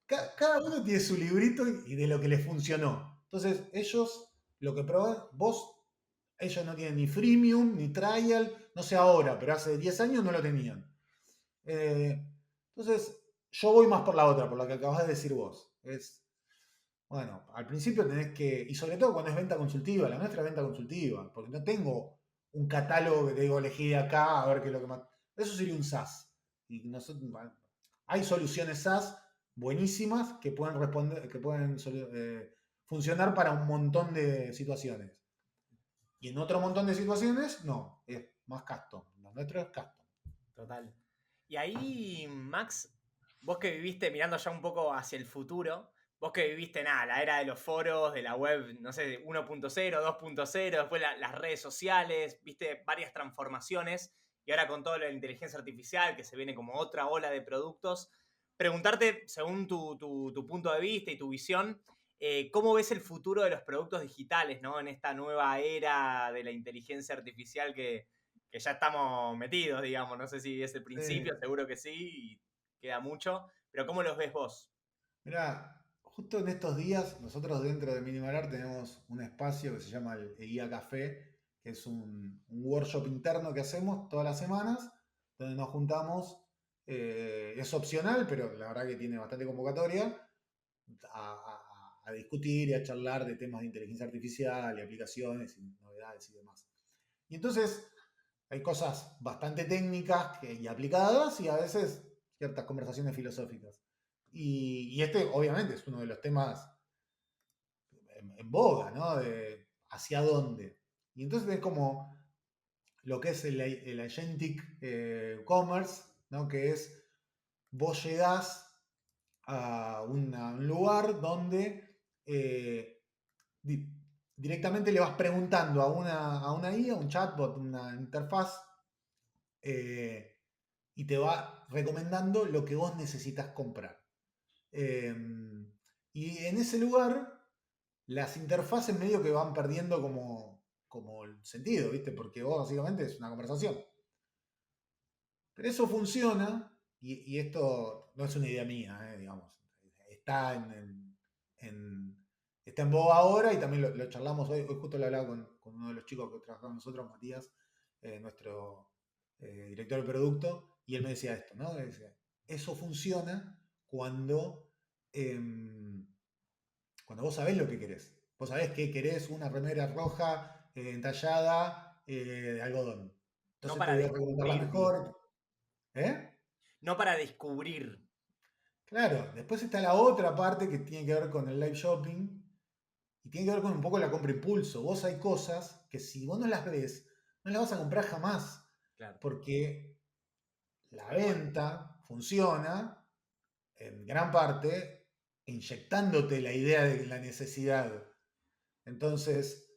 B: cada uno tiene su librito y de lo que les funcionó. Entonces, ellos, lo que prueban, ellos no tienen ni freemium, ni trial, no sé ahora, pero hace 10 años no lo tenían. Eh, entonces, yo voy más por la otra, por la que acabas de decir vos. Bueno, al principio tenés que, y sobre todo cuando es venta consultiva, la nuestra es venta consultiva, porque no tengo un catálogo que te digo, elegí de acá a ver qué es lo que más. Eso sería un SaaS. Y nosotros, bueno, hay soluciones SaaS buenísimas que pueden responder, que pueden funcionar para un montón de situaciones. Y en otro montón de situaciones, no, es más custom. Lo nuestro es custom.
A: Total. Y ahí, Max, vos que viviste mirando ya un poco hacia el futuro, vos que viviste nada, la era de los foros, de la web, no sé, 1.0, 2.0, después las redes sociales, viste varias transformaciones, y ahora con todo lo de la inteligencia artificial, que se viene como otra ola de productos, preguntarte, según tu punto de vista y tu visión, ¿cómo ves el futuro de los productos digitales, ¿no? En esta nueva era de la inteligencia artificial que ya estamos metidos, digamos. No sé si es el principio, seguro que sí, y queda mucho. Pero ¿cómo los ves vos?
B: Mirá, justo en estos días, nosotros dentro de Minimal Art tenemos un espacio que se llama el Guía Café, que es un workshop interno que hacemos todas las semanas, donde nos juntamos, es opcional, pero la verdad que tiene bastante convocatoria, a discutir y a charlar de temas de inteligencia artificial y aplicaciones y novedades y demás. Y entonces hay cosas bastante técnicas y aplicadas y a veces ciertas conversaciones filosóficas. Y este obviamente es uno de los temas en boga, ¿no? De hacia dónde. Y entonces es como lo que es el agentic commerce, ¿no? Que es vos llegás a un lugar donde directamente le vas preguntando a una IA, un chatbot, una interfaz, eh, y te va recomendando lo que vos necesitas comprar. Y en ese lugar, las interfaces medio que van perdiendo como el sentido, ¿viste? Porque vos básicamente es una conversación. Pero eso funciona, y esto no es una idea mía, digamos. Está está en boga ahora y también lo charlamos hoy. Hoy justo lo hablaba con uno de los chicos que trabajaba con nosotros, Matías, nuestro director de producto, y él me decía esto, ¿no? Decía, eso funciona cuando, cuando vos sabés lo que querés. Vos sabés que querés una remera roja entallada de algodón.
A: No
B: Entonces te
A: para
B: voy a recomendar la
A: descubrir,
B: mejor. ¿Eh?
A: no para descubrir.
B: Claro, después está la otra parte que tiene que ver con el live shopping y tiene que ver con un poco la compra impulso. Vos hay cosas que si vos no las ves, no las vas a comprar jamás,
A: Claro.
B: porque la venta funciona en gran parte inyectándote la idea de la necesidad. Entonces,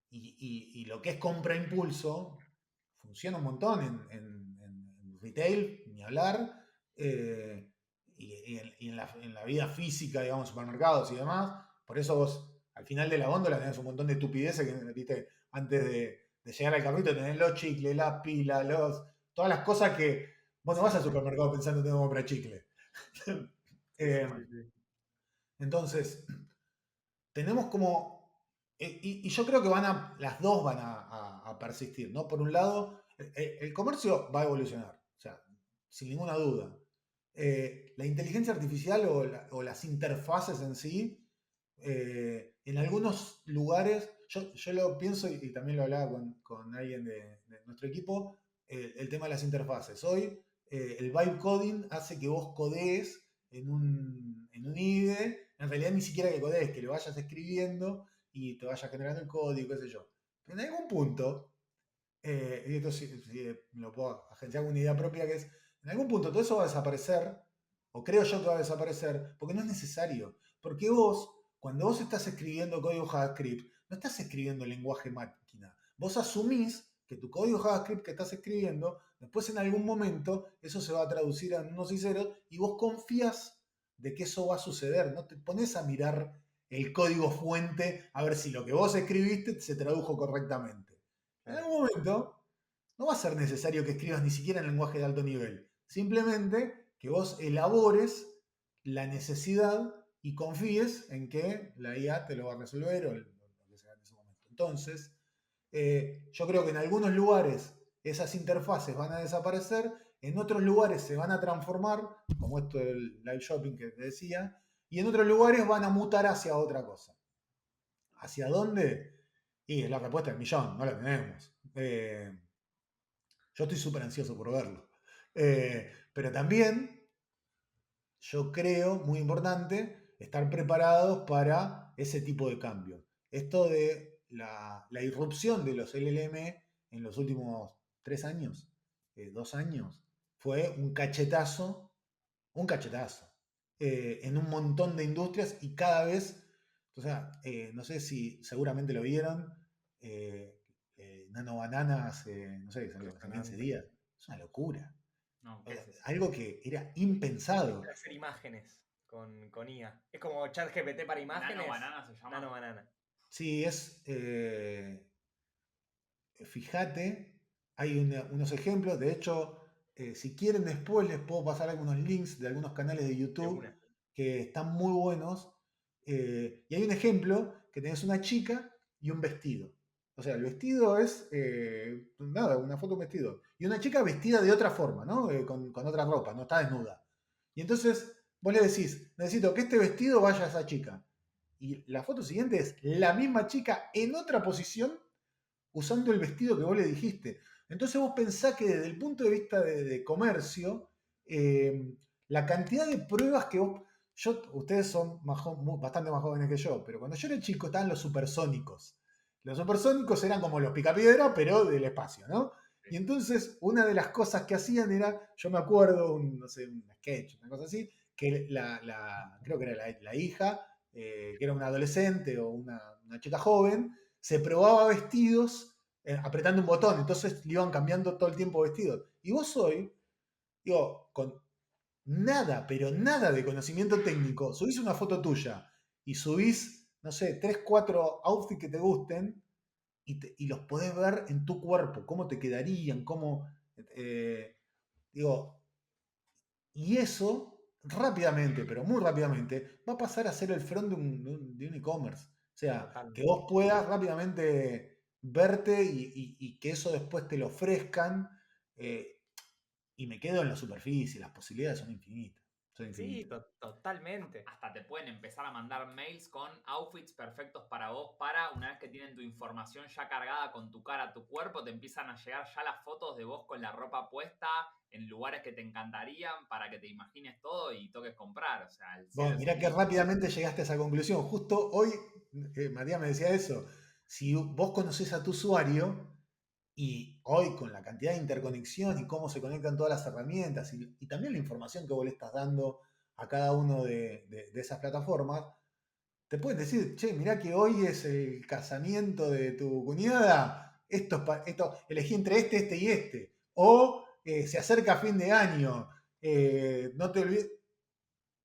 B: y lo que es compra impulso funciona un montón en retail, ni hablar, y en la vida física, digamos, supermercados y demás. Por eso vos, al final de la góndola, tenés un montón de estupideces que, viste, antes de llegar al carrito tenés los chicles, las pilas, todas las cosas que vos no vas al supermercado pensando que tengo que comprar chicle. Eh, entonces, tenemos como, y yo creo que las dos van a persistir, ¿no? Por un lado, el comercio va a evolucionar, o sea, sin ninguna duda. La inteligencia artificial o las interfaces en sí, en algunos lugares, yo lo pienso y también lo hablaba con alguien de nuestro equipo, el tema de las interfaces. Hoy el vibe coding hace que vos codees en un IDE, en realidad ni siquiera que codees, que lo vayas escribiendo y te vayas generando el código, qué sé yo. Pero en algún punto, y esto sí lo puedo agenciar con una idea propia, que es, en En algún punto todo eso va a desaparecer, o creo yo que va a desaparecer, porque no es necesario. Porque vos, cuando vos estás escribiendo código JavaScript, no estás escribiendo lenguaje máquina. Vos asumís que tu código JavaScript que estás escribiendo, después en algún momento eso se va a traducir en unos y ceros y vos confías de que eso va a suceder. No te pones a mirar el código fuente a ver si lo que vos escribiste se tradujo correctamente. En algún momento no va a ser necesario que escribas ni siquiera en lenguaje de alto nivel. Simplemente que vos elabores la necesidad y confíes en que la IA te lo va a resolver o lo que sea en ese momento. Entonces, yo creo que en algunos lugares esas interfaces van a desaparecer, en otros lugares se van a transformar, como esto del live shopping que te decía, y en otros lugares van a mutar hacia otra cosa. ¿Hacia dónde? Y es la respuesta del millón, no la tenemos. Yo estoy súper ansioso por verlo. Pero también yo creo, muy importante, estar preparados para ese tipo de cambios. Esto de la irrupción de los LLM en los últimos 3 años, 2 años, fue un cachetazo, en un montón de industrias y cada vez, o sea, no sé si seguramente lo vieron, Nano Banana hace, no sé, salió hace 15 días. Es una locura.
C: No, ¿qué es eso?
B: Algo que era impensado.
A: Para hacer imágenes con IA. Es como ChatGPT para imágenes.
C: ¿Nano Banana se llama?
A: Nano Banana.
B: Sí, fíjate, hay unos ejemplos. De hecho, si quieren después les puedo pasar algunos links de algunos canales de
A: De
B: YouTube
A: una.
B: que están muy buenos. Y hay un ejemplo que tenés una chica y un vestido. O sea, el vestido es, nada, una foto de un vestido. Y una chica vestida de otra forma, ¿no? Con otra ropa, no está desnuda. Y entonces vos le decís, necesito que este vestido vaya a esa chica. Y la foto siguiente es la misma chica en otra posición usando el vestido que vos le dijiste. Entonces vos pensás que desde el punto de vista de comercio, la cantidad de pruebas que vos... Ustedes son bastante más jóvenes que yo, pero cuando yo era chico estaban los supersónicos. Los supersónicos eran como los picapiedra, pero del espacio, ¿no? Y entonces una de las cosas que hacían era, yo me acuerdo, no sé, un sketch, una cosa así, que creo que era la hija, que era una adolescente o una chica joven, se probaba vestidos apretando un botón, entonces le iban cambiando todo el tiempo vestidos. Y vos hoy, digo, con nada, pero nada de conocimiento técnico, subís una foto tuya y subís, no sé, 3, 4 outfits que te gusten y los podés ver en tu cuerpo, cómo te quedarían, cómo... digo, y eso rápidamente, pero muy rápidamente, va a pasar a ser el front de un e-commerce. O sea, que
A: Totalmente.
B: vos puedas rápidamente verte y que eso después te lo ofrezcan. Y me quedo en la superficie, las posibilidades son infinitas. Son
A: Sí,
B: infinitas.
A: totalmente.
C: Hasta te pueden empezar a mandar mails con outfits perfectos para vos, para una vez que tienen tu información ya cargada con tu cara, tu cuerpo, te empiezan a llegar ya las fotos de vos con la ropa puesta en lugares que te encantarían para que te imagines todo y toques comprar. O sea, el cielo
B: Bueno,
C: es
B: mirá
C: el
B: que
C: límite.
B: rápidamente llegaste a esa conclusión. Justo hoy, Matías me decía eso. Si vos conocés a tu usuario, y hoy con la cantidad de interconexión y cómo se conectan todas las herramientas y también la información que vos le estás dando a cada uno de esas plataformas, te pueden decir, che, mirá que hoy es el casamiento de tu cuñada, esto elegí entre este y este. O se acerca fin de año, no te olvides.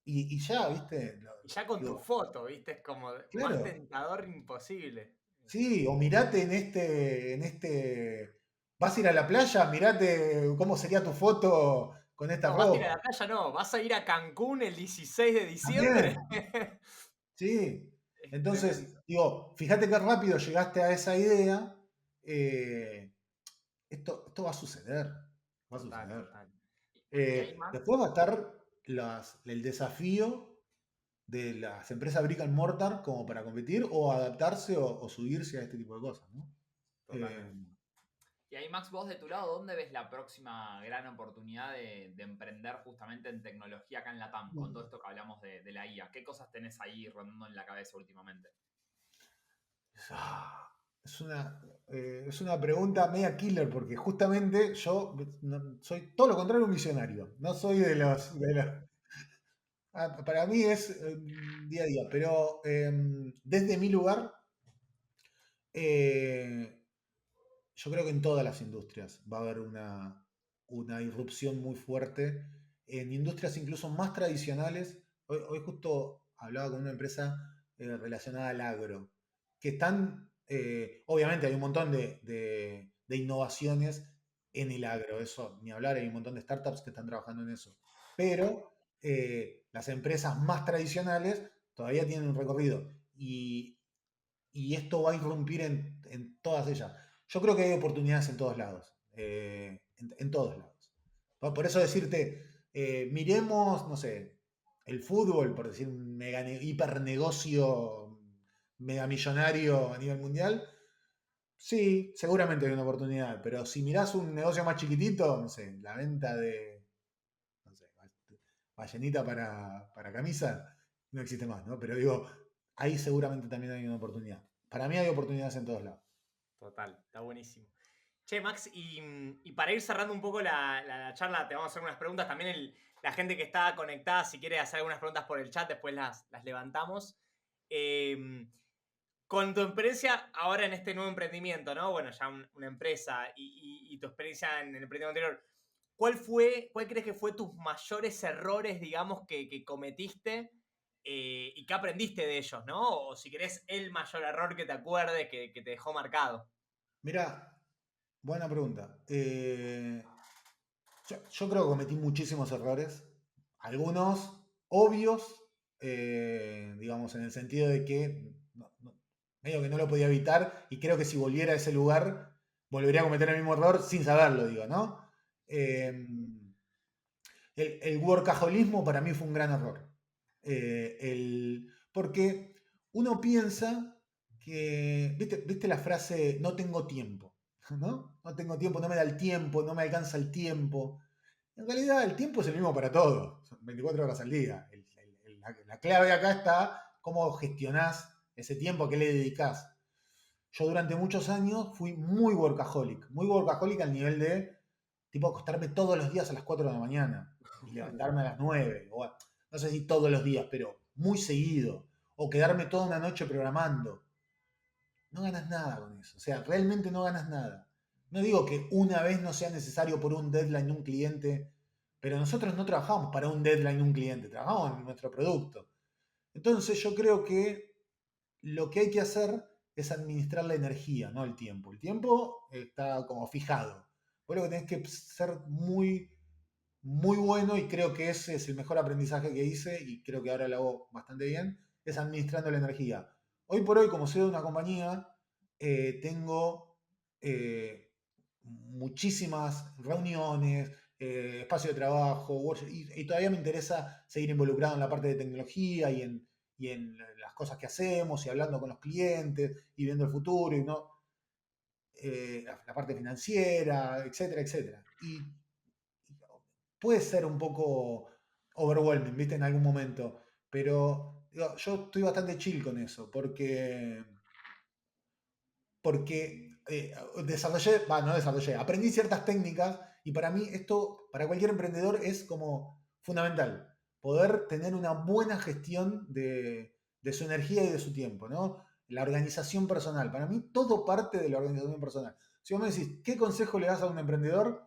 B: Y ya, ¿viste?
A: Y ya con tu
B: Digo,
A: foto, ¿viste? Es como más
B: claro,
A: tentador imposible.
B: sí, o mirate vas a ir a la playa, mirate cómo sería tu foto con esta
A: No, vas a ir a
B: ropa.
A: la playa, no. Vas a ir a Cancún el 16 de diciembre.
B: También, sí.
A: Es tremendo.
B: Entonces, digo, fíjate qué rápido llegaste a esa idea. eh, esto va a suceder. Va a
A: Total,
B: suceder.
A: total.
C: Y ahí, Max,
B: Después va a estar el desafío de las empresas brick and mortar como para competir o adaptarse o subirse a este tipo de cosas, ¿no? Eh,
A: Totalmente.
C: y ahí, Max, vos de tu lado, ¿dónde ves la próxima gran oportunidad de emprender justamente en tecnología acá en la TAM, con todo esto que hablamos de la IA? ¿Qué cosas tenés ahí rondando en la cabeza últimamente?
B: Ah, Es una. es una pregunta media killer, porque justamente yo soy todo lo contrario un visionario. No soy para mí es día a día, pero desde mi lugar, eh, yo creo que en todas las industrias va a haber una irrupción muy fuerte. En industrias incluso más tradicionales. Hoy justo hablaba con una empresa relacionada al agro, que están, obviamente hay un montón de innovaciones en el agro, eso ni hablar, hay un montón de startups que están trabajando en eso. Pero las empresas más tradicionales todavía tienen un recorrido y esto va a irrumpir en todas ellas. Yo creo que hay oportunidades en todos lados, en todos lados. Por eso decirte, miremos, no sé, el fútbol, por decir un mega hiper negocio mega millonario a nivel mundial. Sí, seguramente hay una oportunidad, pero si mirás un negocio más chiquitito, no sé, la venta de, no sé, ballenita para camisa, no existe más, ¿no? Pero digo, ahí seguramente también hay una oportunidad. Para mí hay oportunidades en todos lados.
A: Total, está buenísimo. Che, Max, y para ir cerrando un poco la charla, te vamos a hacer unas preguntas. También la gente que está conectada, si quiere hacer algunas preguntas por el chat, después las levantamos. Con tu experiencia ahora en este nuevo emprendimiento, ¿no? Bueno, ya una empresa y tu experiencia en el emprendimiento anterior, ¿cuál crees que fue tus mayores errores, digamos, que cometiste y que aprendiste de ellos, ¿no? O si querés, el mayor error que te acuerdes que te dejó marcado.
B: Mira, buena pregunta. Yo creo que cometí muchísimos errores, algunos obvios, digamos, en el sentido de que medio que no lo podía evitar y creo que si volviera a ese lugar volvería a cometer el mismo error sin saberlo, digo, ¿no? Eh, el workaholismo para mí fue un gran error. Porque uno piensa que, ¿viste la frase no tengo tiempo? ¿No? No tengo tiempo, no me da el tiempo, no me alcanza el tiempo. En realidad el tiempo es el mismo para todo, son 24 horas al día. La clave acá está cómo gestionás ese tiempo, a qué le dedicás. Yo durante muchos años fui muy workaholic al nivel de tipo acostarme todos los días a las 4 de la mañana y levantarme a las 9, o no sé si todos los días, pero muy seguido, o quedarme toda una noche programando. No ganas nada con eso, o sea, realmente no ganas nada. No digo que una vez no sea necesario por un deadline de un cliente, pero nosotros no trabajamos para un deadline de un cliente, trabajamos en nuestro producto. Entonces yo creo que lo que hay que hacer es administrar la energía, no el tiempo. El tiempo está como fijado. Vos lo que tenés que ser muy bueno, y creo que ese es el mejor aprendizaje que hice, y creo que ahora lo hago bastante bien, es administrando la energía. Hoy por hoy, como CEO de una compañía, tengo muchísimas reuniones, espacio de trabajo, y todavía me interesa seguir involucrado en la parte de tecnología y en las cosas que hacemos y hablando con los clientes y viendo el futuro y no la parte financiera, etcétera, etcétera. Y puede ser un poco overwhelming, ¿viste? En algún momento, pero digo, yo estoy bastante chill con eso porque aprendí ciertas técnicas y para mí esto, para cualquier emprendedor es como fundamental, poder tener una buena gestión de su energía y de su tiempo, ¿no? La organización personal, para mí todo parte de la organización personal. Si vos me decís, ¿qué consejo le das a un emprendedor?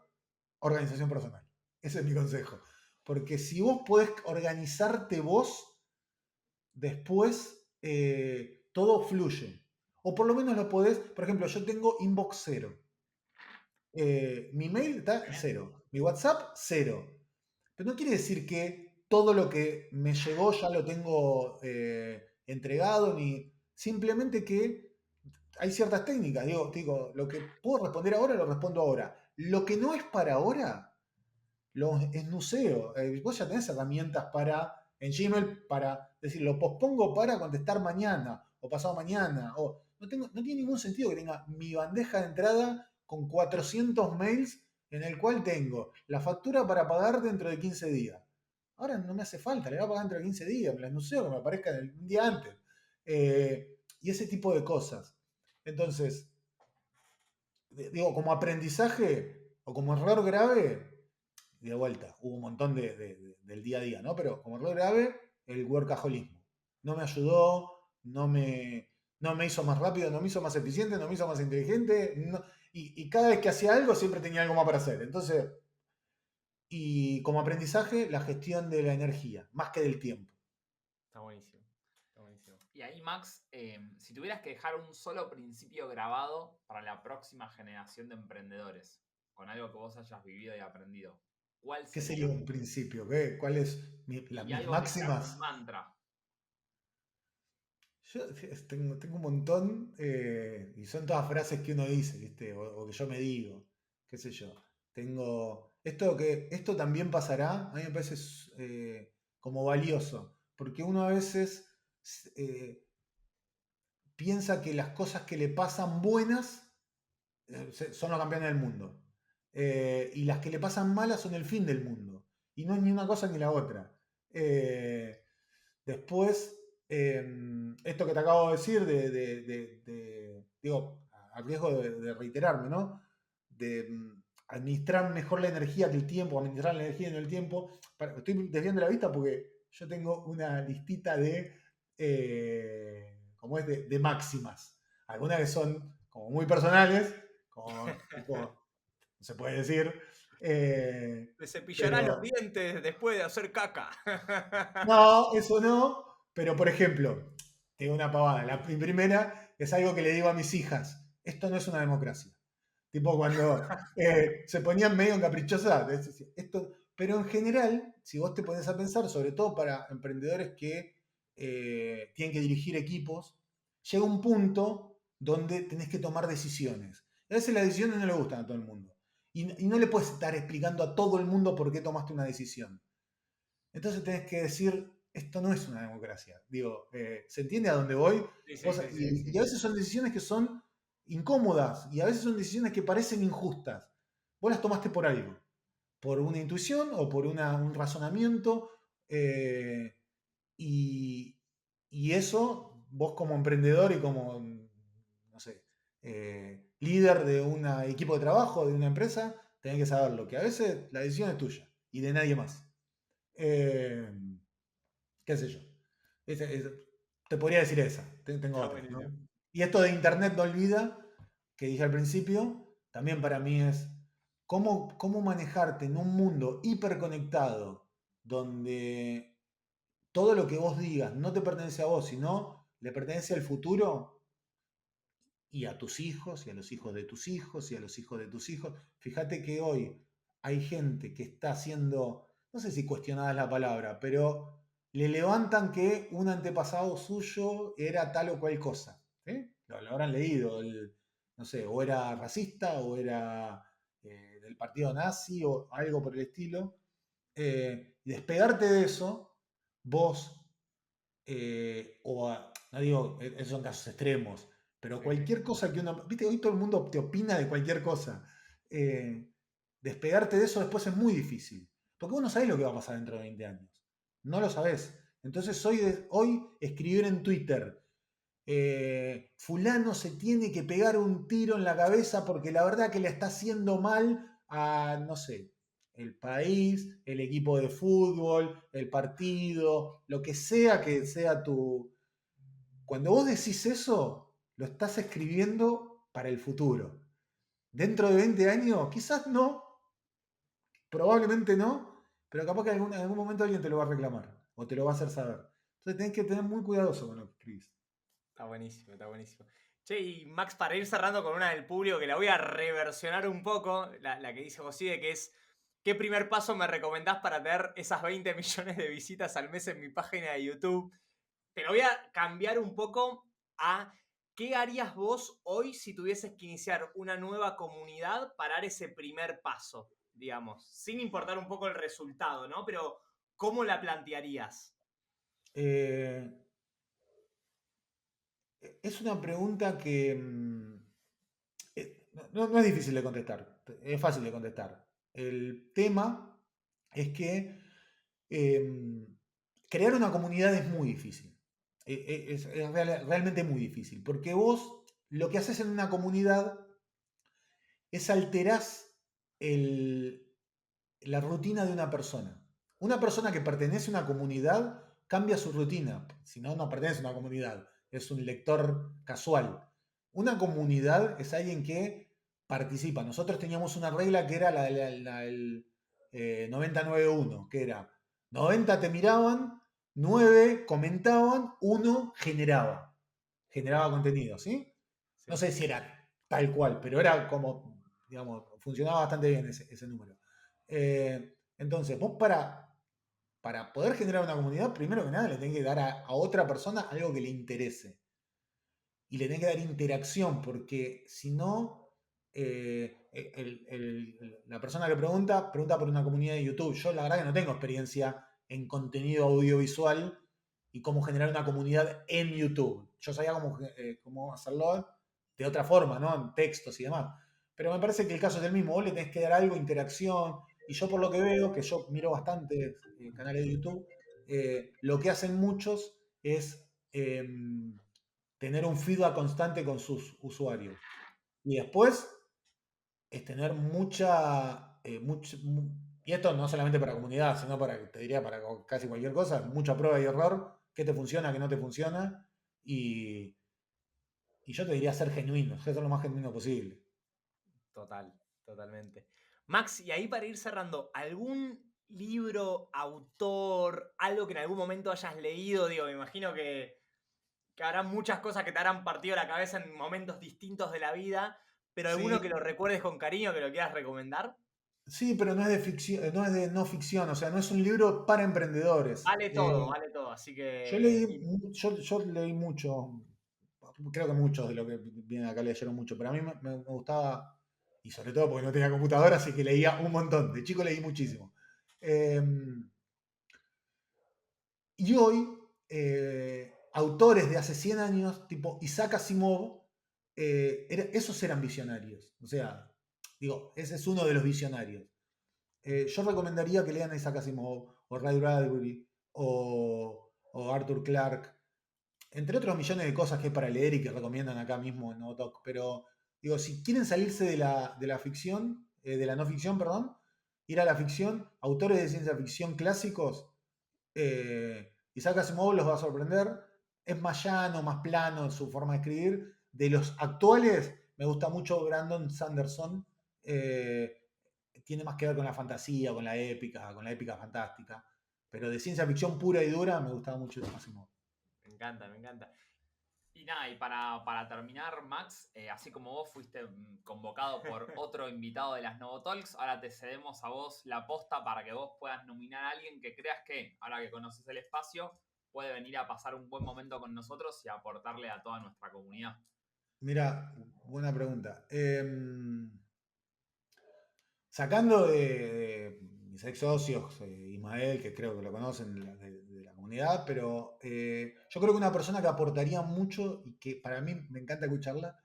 B: Organización personal. Ese es mi consejo. Porque si vos podés organizarte vos, después todo fluye. O por lo menos lo podés, por ejemplo, yo tengo inbox cero. Mi mail está cero. Mi WhatsApp cero. Pero no quiere decir que todo lo que me llegó ya lo tengo entregado, ni simplemente que hay ciertas técnicas. Digo, lo que puedo responder ahora lo respondo ahora. Lo que no es para ahora, lo esnuceo. Vos ya tenés herramientas en Gmail para decir, lo pospongo para contestar mañana o pasado mañana. No tiene ningún sentido que tenga mi bandeja de entrada con 400 mails en el cual tengo la factura para pagar dentro de 15 días. Ahora no me hace falta, le voy a pagar dentro de 15 días, me la esnuceo que me aparezca un día antes. Y ese tipo de cosas. Entonces, digo, como aprendizaje o como error grave, de vuelta, hubo un montón del día a día, ¿no? Pero como error grave, el workaholismo. No me ayudó, no me hizo más rápido, no me hizo más eficiente, no me hizo más inteligente. Y cada vez que hacía algo siempre tenía algo más para hacer. Entonces, y como aprendizaje, la gestión de la energía, más que del tiempo.
A: Está buenísimo. Está buenísimo.
C: Y ahí, Max, si tuvieras que dejar un solo principio grabado para la próxima generación de emprendedores, con algo que vos hayas vivido y aprendido, ¿cuál
B: ¿Qué
C: sería?
B: sería un principio? ¿Qué? ¿Cuáles
C: Y
B: mis
C: algo que sea un
B: máximas?
C: mantra.
B: Yo tengo un montón y son todas frases que uno dice, ¿viste? O que yo me digo, qué sé yo. Esto también pasará, a mí me parece como valioso, porque uno a veces eh, piensa que las cosas que le pasan buenas son los campeones del mundo. Y las que le pasan malas son el fin del mundo. Y no es ni una cosa ni la otra. Eh, Después, esto que te acabo de decir, digo, a riesgo de reiterarme, ¿no? De administrar mejor la energía que el tiempo, administrar la energía en el tiempo. Estoy desviando la vista porque yo tengo una listita como es, de máximas. Algunas que son como muy personales, como tipo, no se puede decir.
A: Te cepillarás los
B: Pero
A: dientes después de hacer caca.
B: no, eso no. Pero, por ejemplo, tengo una pavada. Mi primera es algo que le digo a mis hijas. Esto no es una democracia. Tipo cuando se ponían medio caprichosas. Pero en general, si vos te pones a pensar, sobre todo para emprendedores que tienen que dirigir equipos, llega un punto donde tenés que tomar decisiones. Y a veces las decisiones no le gustan a todo el mundo. Y no le puedes estar explicando a todo el mundo por qué tomaste una decisión. Entonces tenés que decir, esto no es una democracia. Digo, ¿se entiende a dónde voy?
A: Sí, sí, sí, sí, sí.
B: Y a veces son decisiones que son incómodas y a veces son decisiones que parecen injustas. Vos las tomaste por algo, por una intuición o por un razonamiento. eh, y, y eso, vos como emprendedor y como, no sé, líder de un equipo de trabajo, de una empresa, tenés que saberlo, que a veces la decisión es tuya y de nadie más. Eh, qué sé yo. Te podría decir esa, tengo
A: Está
B: otras, ¿no?
A: buenísimo.
B: Y esto de Internet no olvida, que dije al principio, también para mí es cómo manejarte en un mundo hiperconectado, donde todo lo que vos digas no te pertenece a vos, sino le pertenece al futuro y a tus hijos, y a los hijos de tus hijos, y a los hijos de tus hijos. Fíjate que hoy hay gente que está siendo, no sé si cuestionada es la palabra, pero le levantan que un antepasado suyo era tal o cual cosa. ¿Sí? Lo habrán leído, no sé, o era racista, o era del partido nazi, o algo por el estilo. Y despegarte de eso, vos, no digo, esos son casos extremos, pero
A: Sí, sí.
B: cualquier cosa que uno, viste, hoy todo el mundo te opina de cualquier cosa. Eh, Despegarte de eso después es muy difícil, porque vos no sabés lo que va a pasar dentro de 20 años. No lo sabés. Entonces hoy escribir en Twitter, fulano se tiene que pegar un tiro en la cabeza porque la verdad que le está haciendo mal a, no sé, el país, el equipo de fútbol, el partido, lo que sea tu... Cuando vos decís eso, lo estás escribiendo para el futuro. Dentro de 20 años, quizás no, probablemente no, pero capaz que en algún momento alguien te lo va a reclamar o te lo va a hacer saber. Entonces tenés que tener muy cuidadoso con lo que escribís.
A: Está buenísimo, está buenísimo. Che, y Max, para ir cerrando con una del público, que la voy a reversionar un poco, la que dice José, que es, ¿qué primer paso me recomendás para tener esas 20 millones de visitas al mes en mi página de YouTube? Te lo voy a cambiar un poco a, ¿qué harías vos hoy si tuvieses que iniciar una nueva comunidad para dar ese primer paso, digamos? Sin importar un poco el resultado, ¿no? Pero, ¿cómo la plantearías?
B: Eh, es una pregunta que no es difícil de contestar, es fácil de contestar. El tema es que eh, crear una comunidad es muy difícil. Realmente muy difícil, porque vos lo que haces en una comunidad es alterás la rutina de una persona. Una persona que pertenece a una comunidad cambia su rutina. Si no, no pertenece a una comunidad. Es un lector casual. Una comunidad es alguien que participa. Nosotros teníamos una regla que era el 90-9-1, que era 90 te miraban, 9 comentaban, 1 generaba contenido, ¿sí? No sé si era tal cual, pero era como, digamos, funcionaba bastante bien ese número. Entonces, vos para poder generar una comunidad, primero que nada le tenés que dar a otra persona algo que le interese. Y le tenés que dar interacción, porque si no, la persona que pregunta por una comunidad de YouTube. Yo la verdad que no tengo experiencia en contenido audiovisual y cómo generar una comunidad en YouTube. Yo sabía cómo hacerlo de otra forma, ¿no? En textos y demás. Pero me parece que el caso es el mismo. Vos le tenés que dar algo, interacción. Y yo por lo que veo, que yo miro bastantes canales de YouTube, lo que hacen muchos es tener un feedback constante con sus usuarios. Y después es tener y esto no solamente para comunidad, sino te diría para casi cualquier cosa, mucha prueba y error, qué te funciona, qué no te funciona, y, y yo te diría ser genuino, ser lo más genuino posible.
A: Totalmente. Max, y ahí para ir cerrando, ¿algún libro, autor, algo que en algún momento hayas leído? Digo, me imagino que habrá muchas cosas que te habrán partido la cabeza en momentos distintos de la vida, pero alguno que
B: Sí,
A: lo recuerdes con cariño, que lo quieras recomendar.
B: sí, pero no es de ficción, no es de no ficción, o sea, no es un libro para emprendedores.
A: Vale todo, así
B: Yo
A: que...
B: leí, yo leí mucho, creo que muchos de los que vienen acá leyeron mucho, pero a mí me gustaba, y sobre todo porque no tenía computadora, así que leía un montón. De chico leí muchísimo. Eh, y hoy, autores de hace 100 años, tipo Isaac Asimov, esos eran visionarios. O sea, digo, ese es uno de los visionarios. Yo recomendaría que lean a Isaac Asimov, o Ray Bradbury, o Arthur Clarke, entre otros millones de cosas que hay para leer y que recomiendan acá mismo en Novotalk. Pero digo, si quieren salirse de la ficción, de la no ficción, perdón, ir a la ficción, autores de ciencia ficción clásicos, Isaac Asimov los va a sorprender. Es más llano, más plano en su forma de escribir. De los actuales, me gusta mucho Brandon Sanderson. Tiene más que ver con la fantasía, con la épica fantástica. Pero de ciencia ficción pura y dura, me gustaba mucho Asimov.
A: Me encanta, me encanta.
C: Y nada, y para terminar, Max, así como vos fuiste convocado por otro invitado de las Novotalks, ahora te cedemos a vos la posta para que vos puedas nominar a alguien que creas que, ahora que conoces el espacio, puede venir a pasar un buen momento con nosotros y aportarle a toda nuestra comunidad.
B: Mira, buena pregunta. Sacando de mis ex socios, Ismael, que creo que lo conocen de la comunidad, pero yo creo que una persona que aportaría mucho y que para mí me encanta escucharla,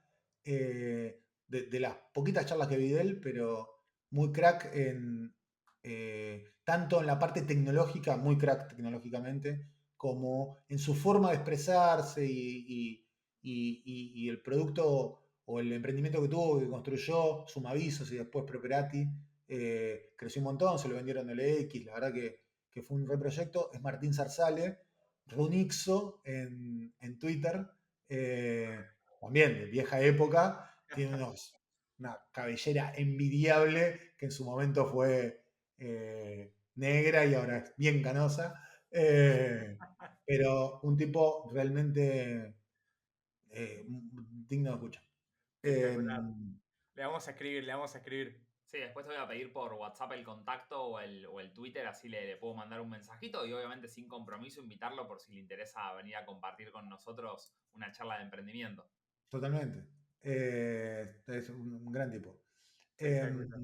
B: de las poquitas charlas que vi de él, pero muy crack tanto en la parte tecnológica, muy crack tecnológicamente, como en su forma de expresarse y el producto o el emprendimiento que tuvo, que construyó, Sumavisos y después Properati, creció un montón, se lo vendieron LX, la verdad que fue un reproyecto. Es Martín Zarzale, Runixo en Twitter, también de vieja época, tiene una cabellera envidiable que en su momento fue negra y ahora es bien canosa, pero un tipo realmente digno de escucha.
A: Espectacular. Le vamos a escribir, le vamos a escribir.
C: Sí, después te voy a pedir por WhatsApp el contacto o el Twitter, así le puedo mandar un mensajito y obviamente sin compromiso invitarlo por si le interesa venir a compartir con nosotros una charla de emprendimiento.
B: Totalmente. Es un gran tipo.
A: Espectacular.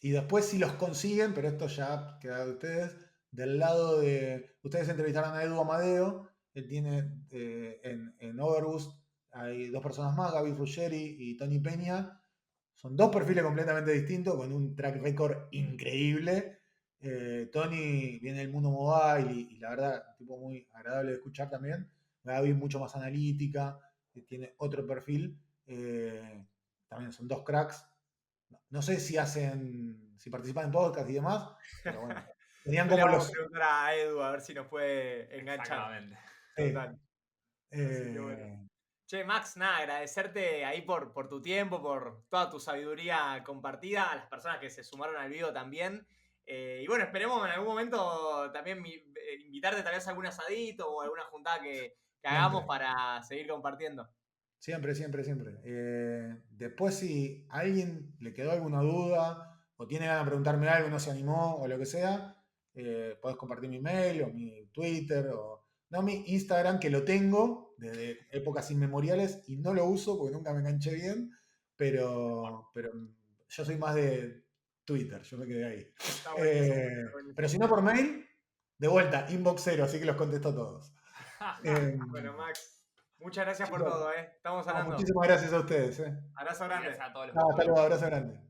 B: Y después si los consiguen, pero esto ya queda de ustedes, del lado de... Ustedes entrevistaron a Edu Amadeo, él tiene en Overboost, hay dos personas más, Gaby Ruggeri y Tony Peña. Son dos perfiles completamente distintos, con un track record increíble. Tony viene del mundo mobile y la verdad, un tipo muy agradable de escuchar también. Gaby mucho más analítica, tiene otro perfil. También son dos cracks. no sé si participan en podcast y demás, pero bueno, tenían
A: Le
B: como
A: vamos a
B: los...
A: preguntar a Edu a ver si nos puede enganchar.
C: Exactamente.
A: Total. Así que bueno. Che, Max, nada, agradecerte ahí por tu tiempo, por toda tu sabiduría compartida, a las personas que se sumaron al video también. Y bueno, esperemos en algún momento también invitarte tal vez a algún asadito o alguna juntada que hagamos para seguir compartiendo.
B: Siempre, siempre, siempre. Después, si a alguien le quedó alguna duda o tiene ganas de preguntarme algo, no se animó o lo que sea, podés compartir mi mail o mi Twitter o no mi Instagram, que lo tengo desde épocas inmemoriales y no lo uso porque nunca me enganché bien, pero yo soy más de Twitter, yo me quedé ahí.
A: Está buenísimo, está buenísimo.
B: Pero si no por mail, de vuelta, inbox 0, así que los contesto a todos.
A: Bueno, Max, muchas gracias por
B: Chicos,
A: todo, ¿eh? Estamos hablando.
B: muchísimas gracias a ustedes.
A: Abrazo grande.
C: Gracias a todos los
B: Hasta luego, abrazo grande.